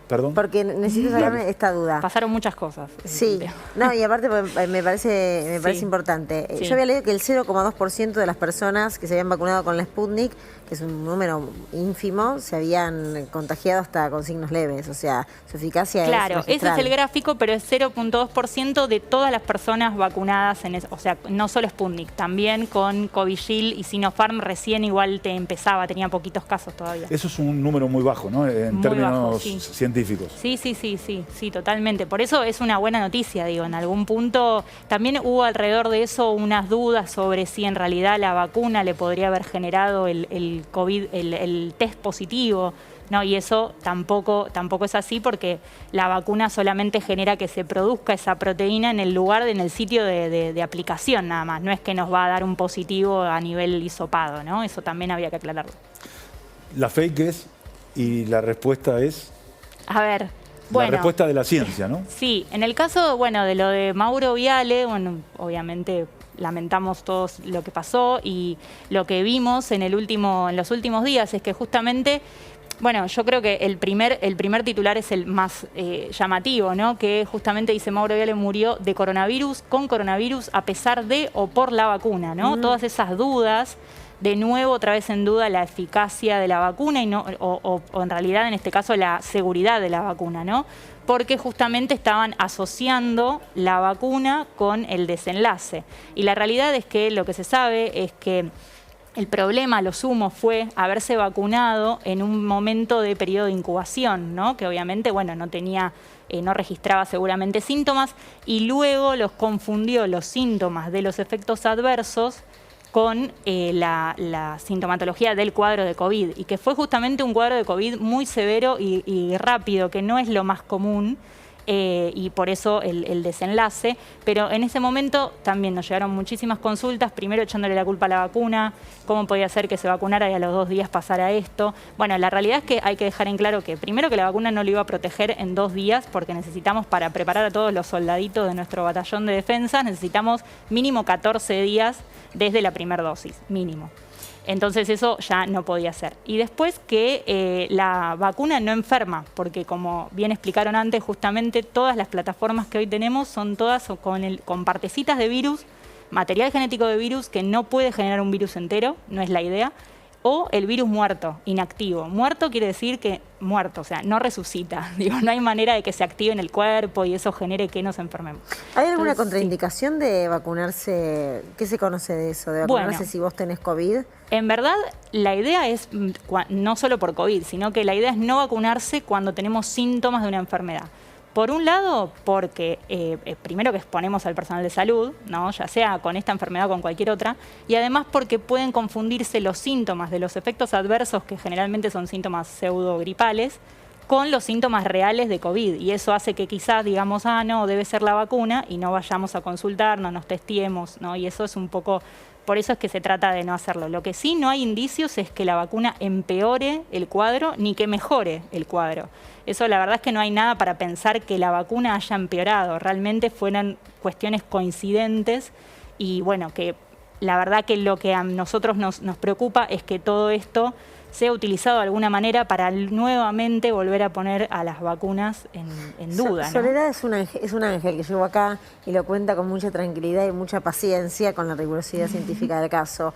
Perdón. Porque necesito sacarme esta duda. Pasaron muchas cosas. Sí, no, y aparte me parece importante. Sí. Yo había leído que el 0,2% de las personas que se habían vacunado con la Sputnik, que es un número ínfimo, se habían contagiado hasta con signos leves, o sea, su eficacia claro, es magistral. ese es el gráfico, pero es 0,2% de todas las personas vacunadas, o sea, no solo Sputnik, también con Covishield y Sinopharm recién igual tenía poquitos casos todavía. Eso es un número muy bajo, ¿no? En muy términos bajo, sí. científicos. Sí, totalmente. Por eso es una buena noticia, digo, en algún punto también hubo alrededor de eso unas dudas sobre si en realidad la vacuna le podría haber generado el COVID, el test positivo, ¿no? Y eso tampoco es así, porque la vacuna solamente genera que se produzca esa proteína en el sitio de aplicación nada más. No es que nos va a dar un positivo a nivel hisopado, ¿no? Eso también había que aclararlo. La fake es, y la respuesta es... A ver, la respuesta de la ciencia, ¿no? Sí, en el caso, de lo de Mauro Viale, obviamente lamentamos todos lo que pasó, y lo que vimos en los últimos días es que justamente, yo creo que el primer titular es el más llamativo, ¿no? Que justamente dice Mauro Viale murió de coronavirus, con coronavirus, a pesar de o por la vacuna, ¿no? Todas esas dudas, de nuevo otra vez en duda la eficacia de la vacuna o en realidad en este caso la seguridad de la vacuna, ¿no? Porque justamente estaban asociando la vacuna con el desenlace. Y la realidad es que lo que se sabe es que el problema, a lo sumo, fue haberse vacunado en un momento de periodo de incubación, ¿no? Que obviamente, no registraba seguramente síntomas, y luego los confundió los síntomas de los efectos adversos con la sintomatología del cuadro de COVID, y que fue justamente un cuadro de COVID muy severo y rápido, que no es lo más común, y por eso el desenlace. Pero en ese momento también nos llegaron muchísimas consultas, primero echándole la culpa a la vacuna, cómo podía ser que se vacunara y a los 2 días pasara esto. La realidad es que hay que dejar en claro que primero que la vacuna no lo iba a proteger en 2 días, porque necesitamos, para preparar a todos los soldaditos de nuestro batallón de defensa, necesitamos mínimo 14 días desde la primera dosis, mínimo. Entonces eso ya no podía ser. Y después que la vacuna no enferma, porque como bien explicaron antes, justamente todas las plataformas que hoy tenemos son todas con partecitas de virus, material genético de virus que no puede generar un virus entero, no es la idea, o el virus muerto, inactivo. Muerto quiere decir que muerto, o sea, no resucita. No hay manera de que se active en el cuerpo y eso genere que nos enfermemos. ¿Hay alguna contraindicación de vacunarse? ¿Qué se conoce de eso, de vacunarse si vos tenés COVID? En verdad, la idea es, no solo por COVID, sino que la idea es no vacunarse cuando tenemos síntomas de una enfermedad. Por un lado, porque primero que exponemos al personal de salud, ¿no? Ya sea con esta enfermedad o con cualquier otra, y además porque pueden confundirse los síntomas de los efectos adversos, que generalmente son síntomas pseudogripales, con los síntomas reales de COVID. Y eso hace que quizás digamos, no, debe ser la vacuna, y no vayamos a consultar, no nos testiemos, ¿no? Y eso es un poco... Por eso es que se trata de no hacerlo. Lo que sí no hay indicios es que la vacuna empeore el cuadro ni que mejore el cuadro. Eso la verdad es que no hay nada para pensar que la vacuna haya empeorado. Realmente fueron cuestiones coincidentes y que la verdad que lo que a nosotros nos preocupa es que todo esto sea utilizado de alguna manera para nuevamente volver a poner a las vacunas en duda, ¿no? Soledad es un ángel que llegó acá y lo cuenta con mucha tranquilidad y mucha paciencia con la rigurosidad científica del caso,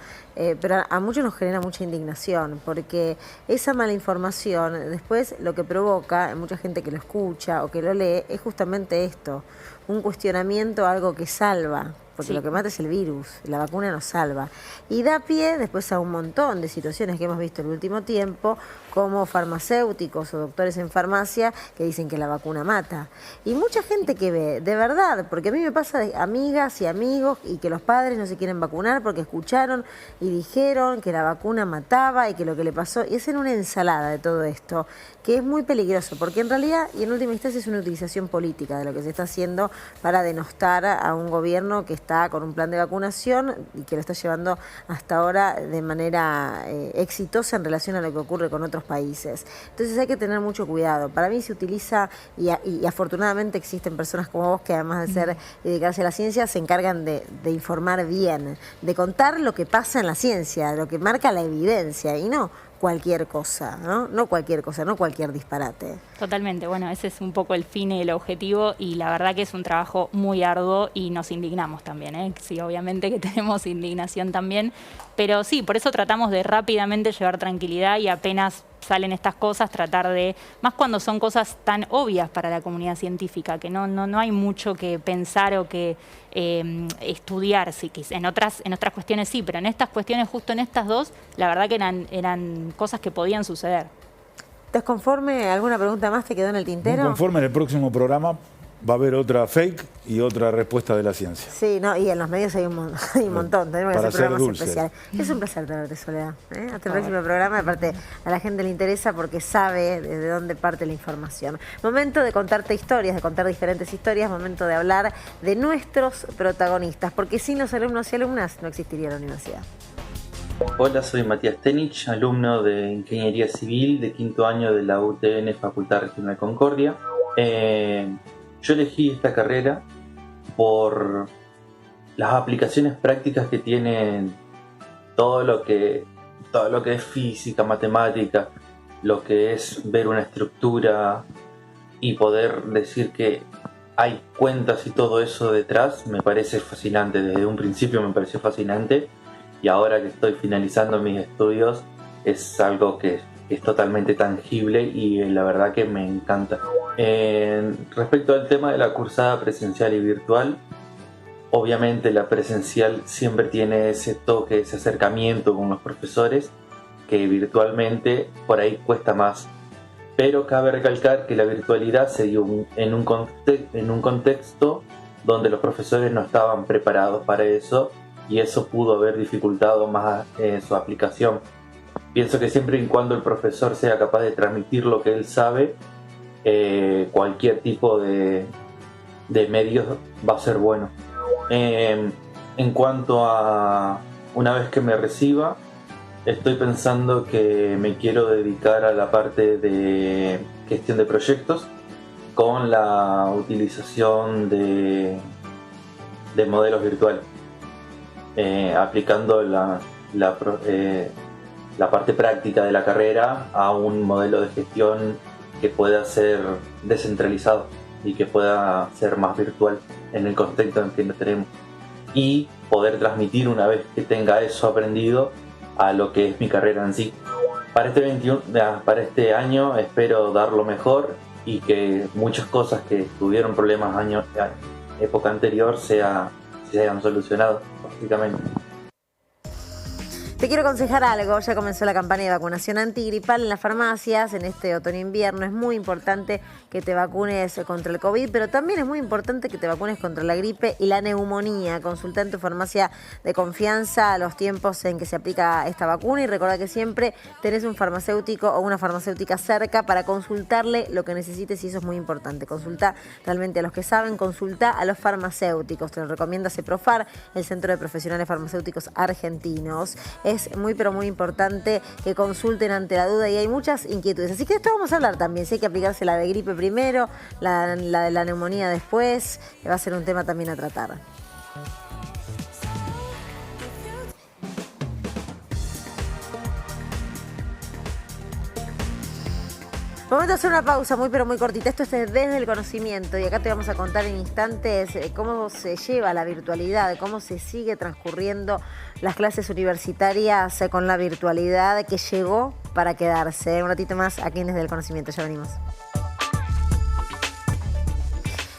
pero a muchos nos genera mucha indignación, porque esa mala información después lo que provoca en mucha gente que lo escucha o que lo lee es justamente esto, un cuestionamiento a algo que salva. Porque lo que mata es el virus, la vacuna nos salva. Y da pie después a un montón de situaciones que hemos visto en el último tiempo, como farmacéuticos o doctores en farmacia que dicen que la vacuna mata. Y mucha gente que ve, de verdad, porque a mí me pasa de amigas y amigos y que los padres no se quieren vacunar porque escucharon y dijeron que la vacuna mataba y que lo que le pasó, y es en una ensalada de todo esto, que es muy peligroso, porque en realidad, y en última instancia, es una utilización política de lo que se está haciendo para denostar a un gobierno que está con un plan de vacunación y que lo está llevando hasta ahora de manera exitosa en relación a lo que ocurre con otros países. Entonces hay que tener mucho cuidado. Para mí se utiliza, y afortunadamente existen personas como vos que además de ser dedicarse a la ciencia, se encargan de informar bien, de contar lo que pasa en la ciencia, lo que marca la evidencia, y no cualquier cosa, ¿no? No cualquier cosa, no cualquier disparate. Totalmente, bueno, ese es un poco el fin y el objetivo, y la verdad que es un trabajo muy arduo y nos indignamos también, ¿eh? Sí, obviamente que tenemos indignación también, pero sí, por eso tratamos de rápidamente llevar tranquilidad y apenas salen estas cosas, tratar de, más cuando son cosas tan obvias para la comunidad científica, que no hay mucho que pensar o que estudiar, sí, que en otras cuestiones sí, pero en estas cuestiones, justo en estas dos, la verdad que eran cosas que podían suceder. ¿Estás conforme? ¿Alguna pregunta más te quedó en el tintero? Muy conforme, en el próximo programa va a haber otra fake y otra respuesta de la ciencia. Sí, no, y en los medios hay un montón, tenemos que hacer programas especiales. Es un placer tenerte, Soledad. Hasta el próximo programa, aparte a la gente le interesa porque sabe desde dónde parte la información. Momento de contarte historias, de contar diferentes historias, momento de hablar de nuestros protagonistas, porque sin los alumnos y alumnas no existiría la universidad. Hola, soy Matías Tenich, alumno de Ingeniería Civil de quinto año de la UTN Facultad Regional Concordia. Yo elegí esta carrera por las aplicaciones prácticas que tienen todo lo que es física, matemática, lo que es ver una estructura y poder decir que hay cuentas y todo eso detrás. Me parece fascinante, desde un principio me pareció fascinante, y ahora que estoy finalizando mis estudios es algo que es totalmente tangible y la verdad que me encanta. Respecto al tema de la cursada presencial y virtual, obviamente la presencial siempre tiene ese toque, ese acercamiento con los profesores, que virtualmente por ahí cuesta más. Pero cabe recalcar que la virtualidad se dio en un contexto donde los profesores no estaban preparados para eso, y eso pudo haber dificultado más su aplicación. Pienso que siempre y cuando el profesor sea capaz de transmitir lo que él sabe, cualquier tipo de medios va a ser bueno. En cuanto a una vez que me reciba, estoy pensando que me quiero dedicar a la parte de gestión de proyectos con la utilización de modelos virtuales, aplicando la parte práctica de la carrera a un modelo de gestión que pueda ser descentralizado y que pueda ser más virtual en el contexto en que lo tenemos, y poder transmitir una vez que tenga eso aprendido a lo que es mi carrera en sí. Para para este año espero dar lo mejor y que muchas cosas que tuvieron problemas época anterior se hayan solucionado, básicamente. Te quiero aconsejar algo, ya comenzó la campaña de vacunación antigripal en las farmacias en este otoño-invierno. Es muy importante que te vacunes contra el COVID, pero también es muy importante que te vacunes contra la gripe y la neumonía. Consulta en tu farmacia de confianza los tiempos en que se aplica esta vacuna, y recuerda que siempre tenés un farmacéutico o una farmacéutica cerca para consultarle lo que necesites, y eso es muy importante. Consulta realmente a los que saben, consulta a los farmacéuticos. Te lo recomienda CEPROFAR, el Centro de Profesionales Farmacéuticos Argentinos. Es muy pero muy importante que consulten ante la duda, y hay muchas inquietudes. Así que de esto vamos a hablar también. Si hay que aplicarse la de gripe primero, la de la neumonía después, va a ser un tema también a tratar. Momento de hacer una pausa muy pero muy cortita. Esto es Desde el Conocimiento, y acá te vamos a contar en instantes cómo se lleva la virtualidad, cómo se sigue transcurriendo las clases universitarias con la virtualidad que llegó para quedarse. Un ratito más aquí en Desde el Conocimiento, ya venimos.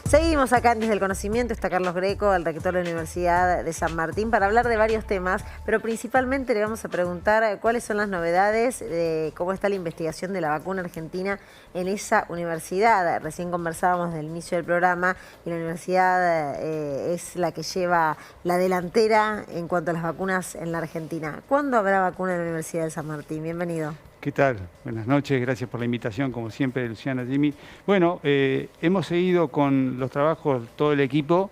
Seguimos acá Desde el Conocimiento, está Carlos Greco, el rector de la Universidad de San Martín, para hablar de varios temas, pero principalmente le vamos a preguntar cuáles son las novedades de cómo está la investigación de la vacuna argentina en esa universidad. Recién conversábamos del inicio del programa y la universidad es la que lleva la delantera en cuanto a las vacunas en la Argentina. ¿Cuándo habrá vacuna en la Universidad de San Martín? Bienvenido. ¿Qué tal? Buenas noches, gracias por la invitación, como siempre, Luciana, Jimmy. Bueno, hemos seguido con los trabajos, todo el equipo,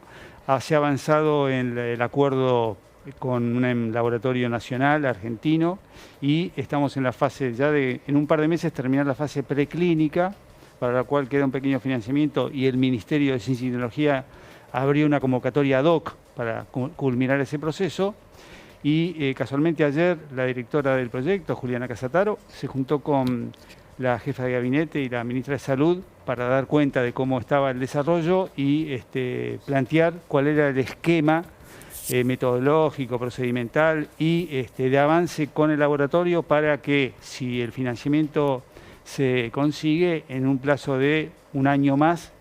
se ha avanzado en el acuerdo con un laboratorio nacional argentino y estamos en la fase ya en un par de meses terminar la fase preclínica, para la cual queda un pequeño financiamiento y el Ministerio de Ciencia y Tecnología abrió una convocatoria ad hoc para culminar ese proceso. Y casualmente ayer la directora del proyecto, Juliana Casataro, se juntó con la jefa de gabinete y la ministra de Salud para dar cuenta de cómo estaba el desarrollo y plantear cuál era el esquema metodológico, procedimental y de avance con el laboratorio para que, si el financiamiento se consigue en un plazo de un año más,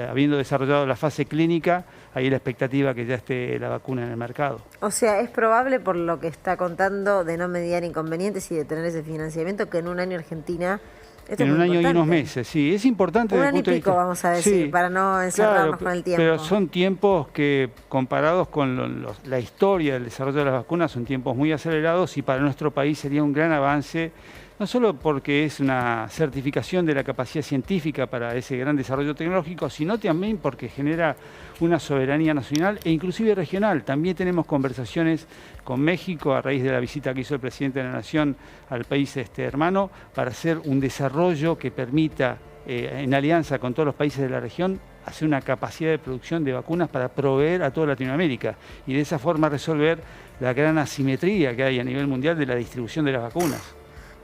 habiendo desarrollado la fase clínica, hay la expectativa que ya esté la vacuna en el mercado. O sea, es probable, por lo que está contando, de no mediar inconvenientes y de tener ese financiamiento, que en un año Argentina... En un año y unos meses, sí. Es importante... Un año y pico, vamos a decir, para no encerrarnos con el tiempo. Pero son tiempos que, comparados con la historia del desarrollo de las vacunas, son tiempos muy acelerados y para nuestro país sería un gran avance, no solo porque es una certificación de la capacidad científica para ese gran desarrollo tecnológico, sino también porque genera una soberanía nacional e inclusive regional. También tenemos conversaciones con México a raíz de la visita que hizo el presidente de la Nación al país hermano para hacer un desarrollo que permita, en alianza con todos los países de la región, hacer una capacidad de producción de vacunas para proveer a toda Latinoamérica y de esa forma resolver la gran asimetría que hay a nivel mundial de la distribución de las vacunas.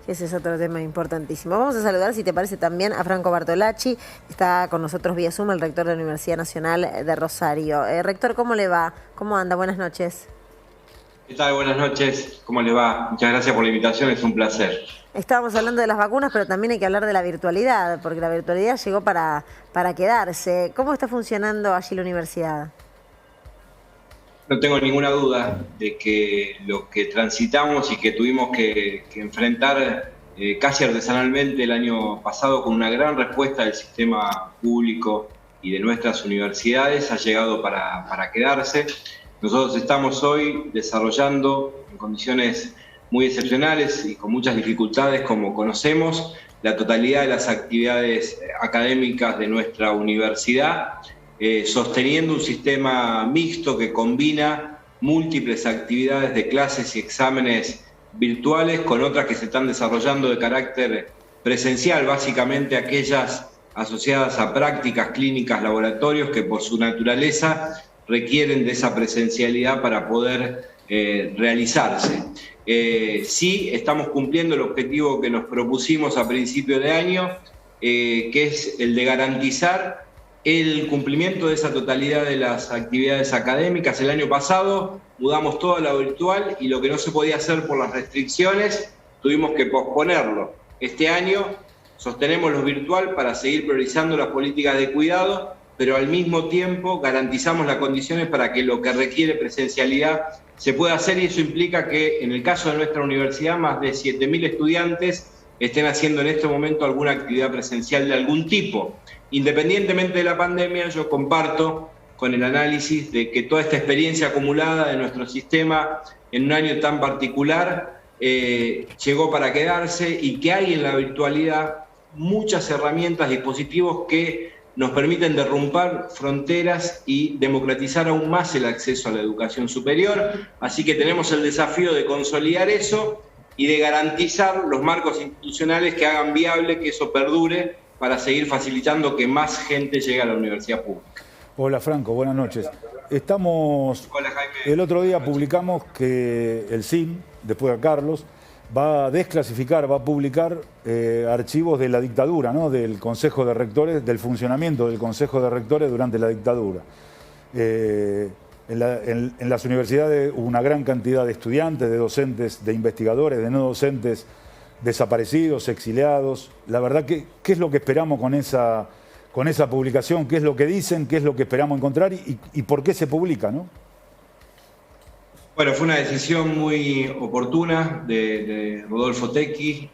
Ese es otro tema importantísimo. Vamos a saludar, si te parece, también a Franco Bartolacci. Está con nosotros vía Zoom, el rector de la Universidad Nacional de Rosario. Rector, ¿cómo le va? ¿Cómo anda? Buenas noches. ¿Qué tal? Buenas noches. ¿Cómo le va? Muchas gracias por la invitación, es un placer. Estábamos hablando de las vacunas, pero también hay que hablar de la virtualidad, porque la virtualidad llegó para quedarse. ¿Cómo está funcionando allí la universidad? No tengo ninguna duda de que lo que transitamos y que tuvimos que enfrentar casi artesanalmente el año pasado con una gran respuesta del sistema público y de nuestras universidades ha llegado para quedarse. Nosotros estamos hoy desarrollando en condiciones muy excepcionales y con muchas dificultades, como conocemos, la totalidad de las actividades académicas de nuestra universidad, sosteniendo un sistema mixto que combina múltiples actividades de clases y exámenes virtuales con otras que se están desarrollando de carácter presencial, básicamente aquellas asociadas a prácticas clínicas, laboratorios que por su naturaleza requieren de esa presencialidad para poder realizarse. Sí, estamos cumpliendo el objetivo que nos propusimos a principio de año, que es el de garantizar el cumplimiento de esa totalidad de las actividades académicas. El año pasado mudamos todo a lo virtual y lo que no se podía hacer por las restricciones tuvimos que posponerlo. Este año sostenemos lo virtual para seguir priorizando las políticas de cuidado, pero al mismo tiempo garantizamos las condiciones para que lo que requiere presencialidad se pueda hacer, y eso implica que en el caso de nuestra universidad más de 7.000 estudiantes estén haciendo en este momento alguna actividad presencial de algún tipo. Independientemente de la pandemia, yo comparto con el análisis de que toda esta experiencia acumulada de nuestro sistema en un año tan particular llegó para quedarse y que hay en la virtualidad muchas herramientas, dispositivos que nos permiten derrumbar fronteras y democratizar aún más el acceso a la educación superior. Así que tenemos el desafío de consolidar eso y de garantizar los marcos institucionales que hagan viable que eso perdure para seguir facilitando que más gente llegue a la universidad pública. Hola Franco, buenas noches. Hola Jaime. El otro día publicamos que el CIN, después a Carlos, va a desclasificar, va a publicar archivos de la dictadura, ¿no? Del Consejo de Rectores, del funcionamiento del Consejo de Rectores durante la dictadura. En las universidades hubo una gran cantidad de estudiantes, de docentes, de investigadores, de no docentes desaparecidos, exiliados. La verdad, ¿qué es lo que esperamos con esa publicación? ¿Qué es lo que dicen? ¿Qué es lo que esperamos encontrar? ¿Y por qué se publica, no? Bueno, fue una decisión muy oportuna de Rodolfo Tecchi,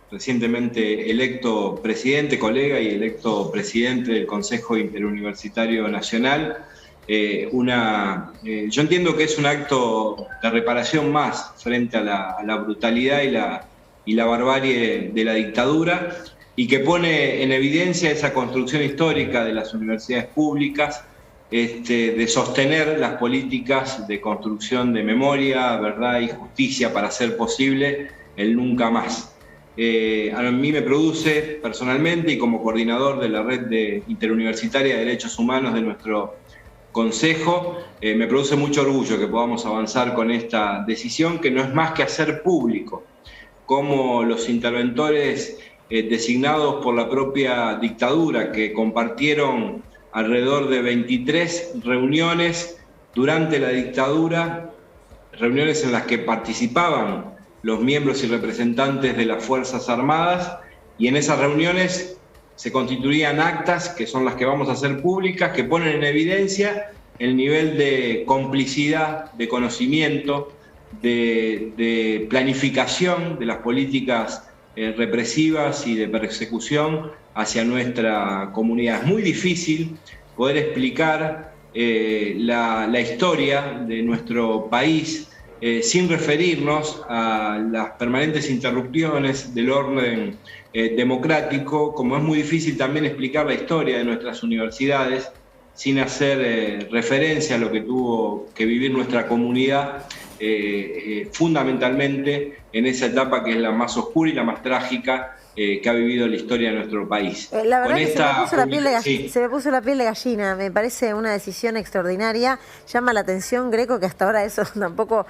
recientemente electo presidente, colega y electo presidente del Consejo Interuniversitario Nacional. Yo entiendo que es un acto de reparación más frente a la brutalidad y la barbarie de la dictadura, y que pone en evidencia esa construcción histórica de las universidades públicas, de sostener las políticas de construcción de memoria, verdad y justicia para hacer posible el nunca más. A mí me produce personalmente y como coordinador de la Red Interuniversitaria de Derechos Humanos de nuestro Consejo, me produce mucho orgullo que podamos avanzar con esta decisión, que no es más que hacer público cómo los interventores designados por la propia dictadura, que compartieron alrededor de 23 reuniones durante la dictadura, reuniones en las que participaban los miembros y representantes de las Fuerzas Armadas, y en esas reuniones se constituían actas, que son las que vamos a hacer públicas, que ponen en evidencia el nivel de complicidad, de conocimiento, de planificación de las políticas represivas y de persecución hacia nuestra comunidad. Es muy difícil poder explicar la historia de nuestro país sin referirnos a las permanentes interrupciones del orden democrático, como es muy difícil también explicar la historia de nuestras universidades sin hacer referencia a lo que tuvo que vivir nuestra comunidad, fundamentalmente en esa etapa que es la más oscura y la más trágica que ha vivido la historia de nuestro país. La verdad que se me puso la piel de gallina, me parece una decisión extraordinaria. Llama la atención, Greco, que hasta ahora eso tampoco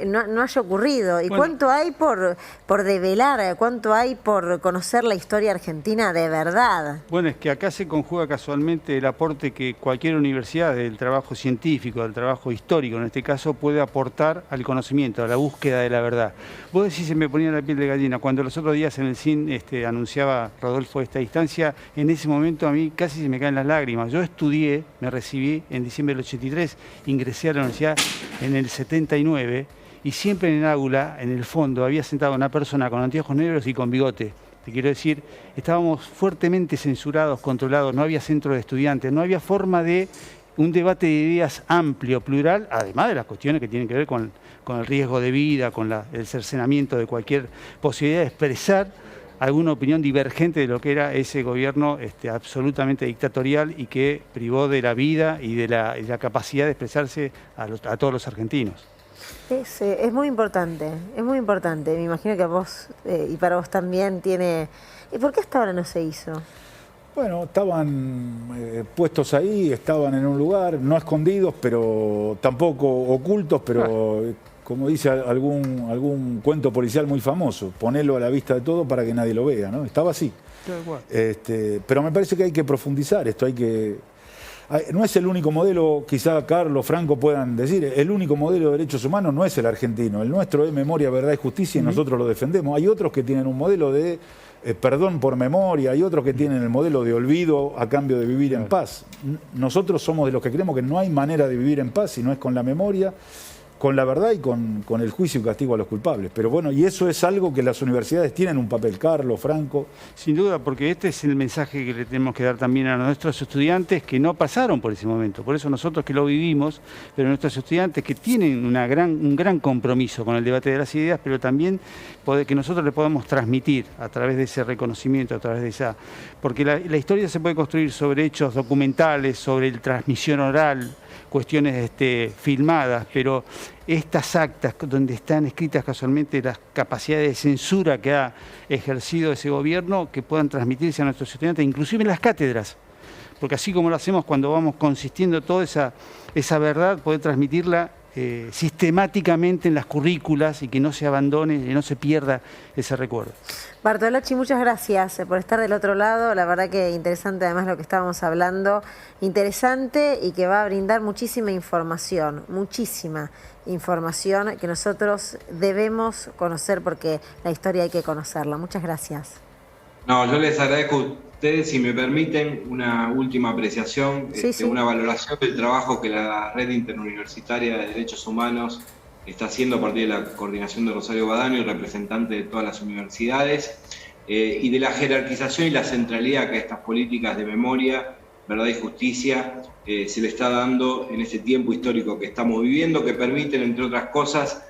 no haya ocurrido. ¿Y cuánto hay por develar, cuánto hay por conocer la historia argentina de verdad? Bueno, es que acá se conjuga casualmente el aporte que cualquier universidad del trabajo científico, del trabajo histórico en este caso, puede aportar al conocimiento, a la búsqueda de la verdad. Vos decís, se me ponía la piel de gallina, cuando los otros días en el CIN anunciaba Rodolfo esta instancia, en ese momento a mí casi se me caen las lágrimas. Yo estudié, me recibí en diciembre del 83, ingresé a la universidad en el 79 y siempre en el aula, en el fondo, había sentado una persona con anteojos negros y con bigote. Te quiero decir, estábamos fuertemente censurados, controlados, no había centro de estudiantes, no había forma de un debate de ideas amplio, plural, además de las cuestiones que tienen que ver con el riesgo de vida, con el cercenamiento de cualquier posibilidad de expresar alguna opinión divergente de lo que era ese gobierno absolutamente dictatorial y que privó de la vida y de la capacidad de expresarse a todos los argentinos. Es muy importante, es muy importante. Me imagino que a vos y para vos también tiene... ¿Y por qué hasta ahora no se hizo? Bueno, estaban puestos ahí, estaban en un lugar, no escondidos, pero tampoco ocultos, pero... Como dice algún cuento policial muy famoso, ponelo a la vista de todo para que nadie lo vea, ¿no? Estaba así. Pero me parece que hay que profundizar esto, no es el único modelo, quizá Carlos, Franco puedan decir, el único modelo de derechos humanos no es el argentino, el nuestro es memoria, verdad y justicia y nosotros lo defendemos. Hay otros que tienen un modelo de perdón por memoria, hay otros que tienen el modelo de olvido a cambio de vivir en paz. Nosotros somos de los que creemos que no hay manera de vivir en paz si no es con la memoria, con la verdad y con el juicio y castigo a los culpables. Pero bueno, y eso es algo que las universidades tienen un papel, Carlos, Franco. Sin duda, porque este es el mensaje que le tenemos que dar también a nuestros estudiantes que no pasaron por ese momento. Por eso nosotros que lo vivimos, pero nuestros estudiantes que tienen un gran compromiso con el debate de las ideas, pero también que nosotros le podamos transmitir a través de ese reconocimiento, a través de esa... Porque la historia se puede construir sobre hechos documentales, sobre transmisión oral, cuestiones filmadas, pero estas actas donde están escritas casualmente las capacidades de censura que ha ejercido ese gobierno, que puedan transmitirse a nuestros estudiantes, inclusive en las cátedras, porque así como lo hacemos cuando vamos consistiendo toda esa verdad, poder transmitirla sistemáticamente en las currículas y que no se abandone, y no se pierda ese recuerdo. Bartolacci, muchas gracias por estar del otro lado. La verdad que interesante además lo que estábamos hablando. Interesante y que va a brindar muchísima información que nosotros debemos conocer porque la historia hay que conocerla. Muchas gracias. No, yo les agradezco a ustedes, si me permiten, una última apreciación, una valoración del trabajo que la Red Interuniversitaria de Derechos Humanos está haciendo a partir de la coordinación de Rosario Badano y representante de todas las universidades, y de la jerarquización y la centralidad que a estas políticas de memoria, verdad y justicia se le está dando en este tiempo histórico que estamos viviendo, que permiten, entre otras cosas,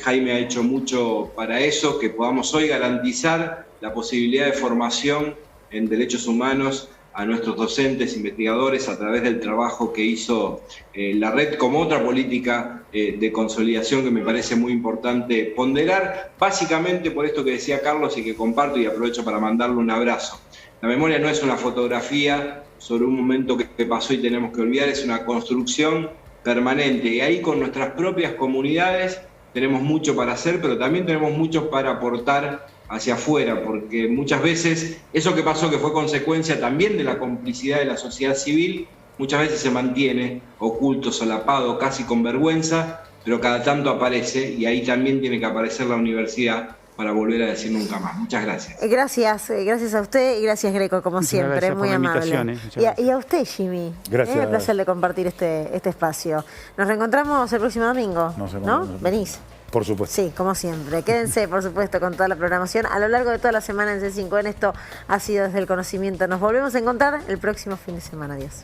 Jaime ha hecho mucho para eso, que podamos hoy garantizar la posibilidad de formación en derechos humanos a nuestros docentes, investigadores, a través del trabajo que hizo la red como otra política de consolidación que me parece muy importante ponderar, básicamente por esto que decía Carlos y que comparto y aprovecho para mandarle un abrazo. La memoria no es una fotografía sobre un momento que pasó y tenemos que olvidar, es una construcción permanente. Y ahí con nuestras propias comunidades tenemos mucho para hacer, pero también tenemos mucho para aportar hacia afuera, porque muchas veces eso que pasó, que fue consecuencia también de la complicidad de la sociedad civil, muchas veces se mantiene oculto, solapado, casi con vergüenza, pero cada tanto aparece y ahí también tiene que aparecer la universidad para volver a decir nunca más. Muchas gracias. Gracias a usted y gracias Greco, como Muchas siempre, gracias muy por la amable. invitación, Y a usted, Jimmy. Gracias. El placer de compartir este espacio. Nos reencontramos el próximo domingo, ¿no? Venís. Por supuesto. Sí, como siempre. Quédense, por supuesto, con toda la programación. A lo largo de toda la semana en C5N, esto ha sido Desde el Conocimiento. Nos volvemos a encontrar el próximo fin de semana. Adiós.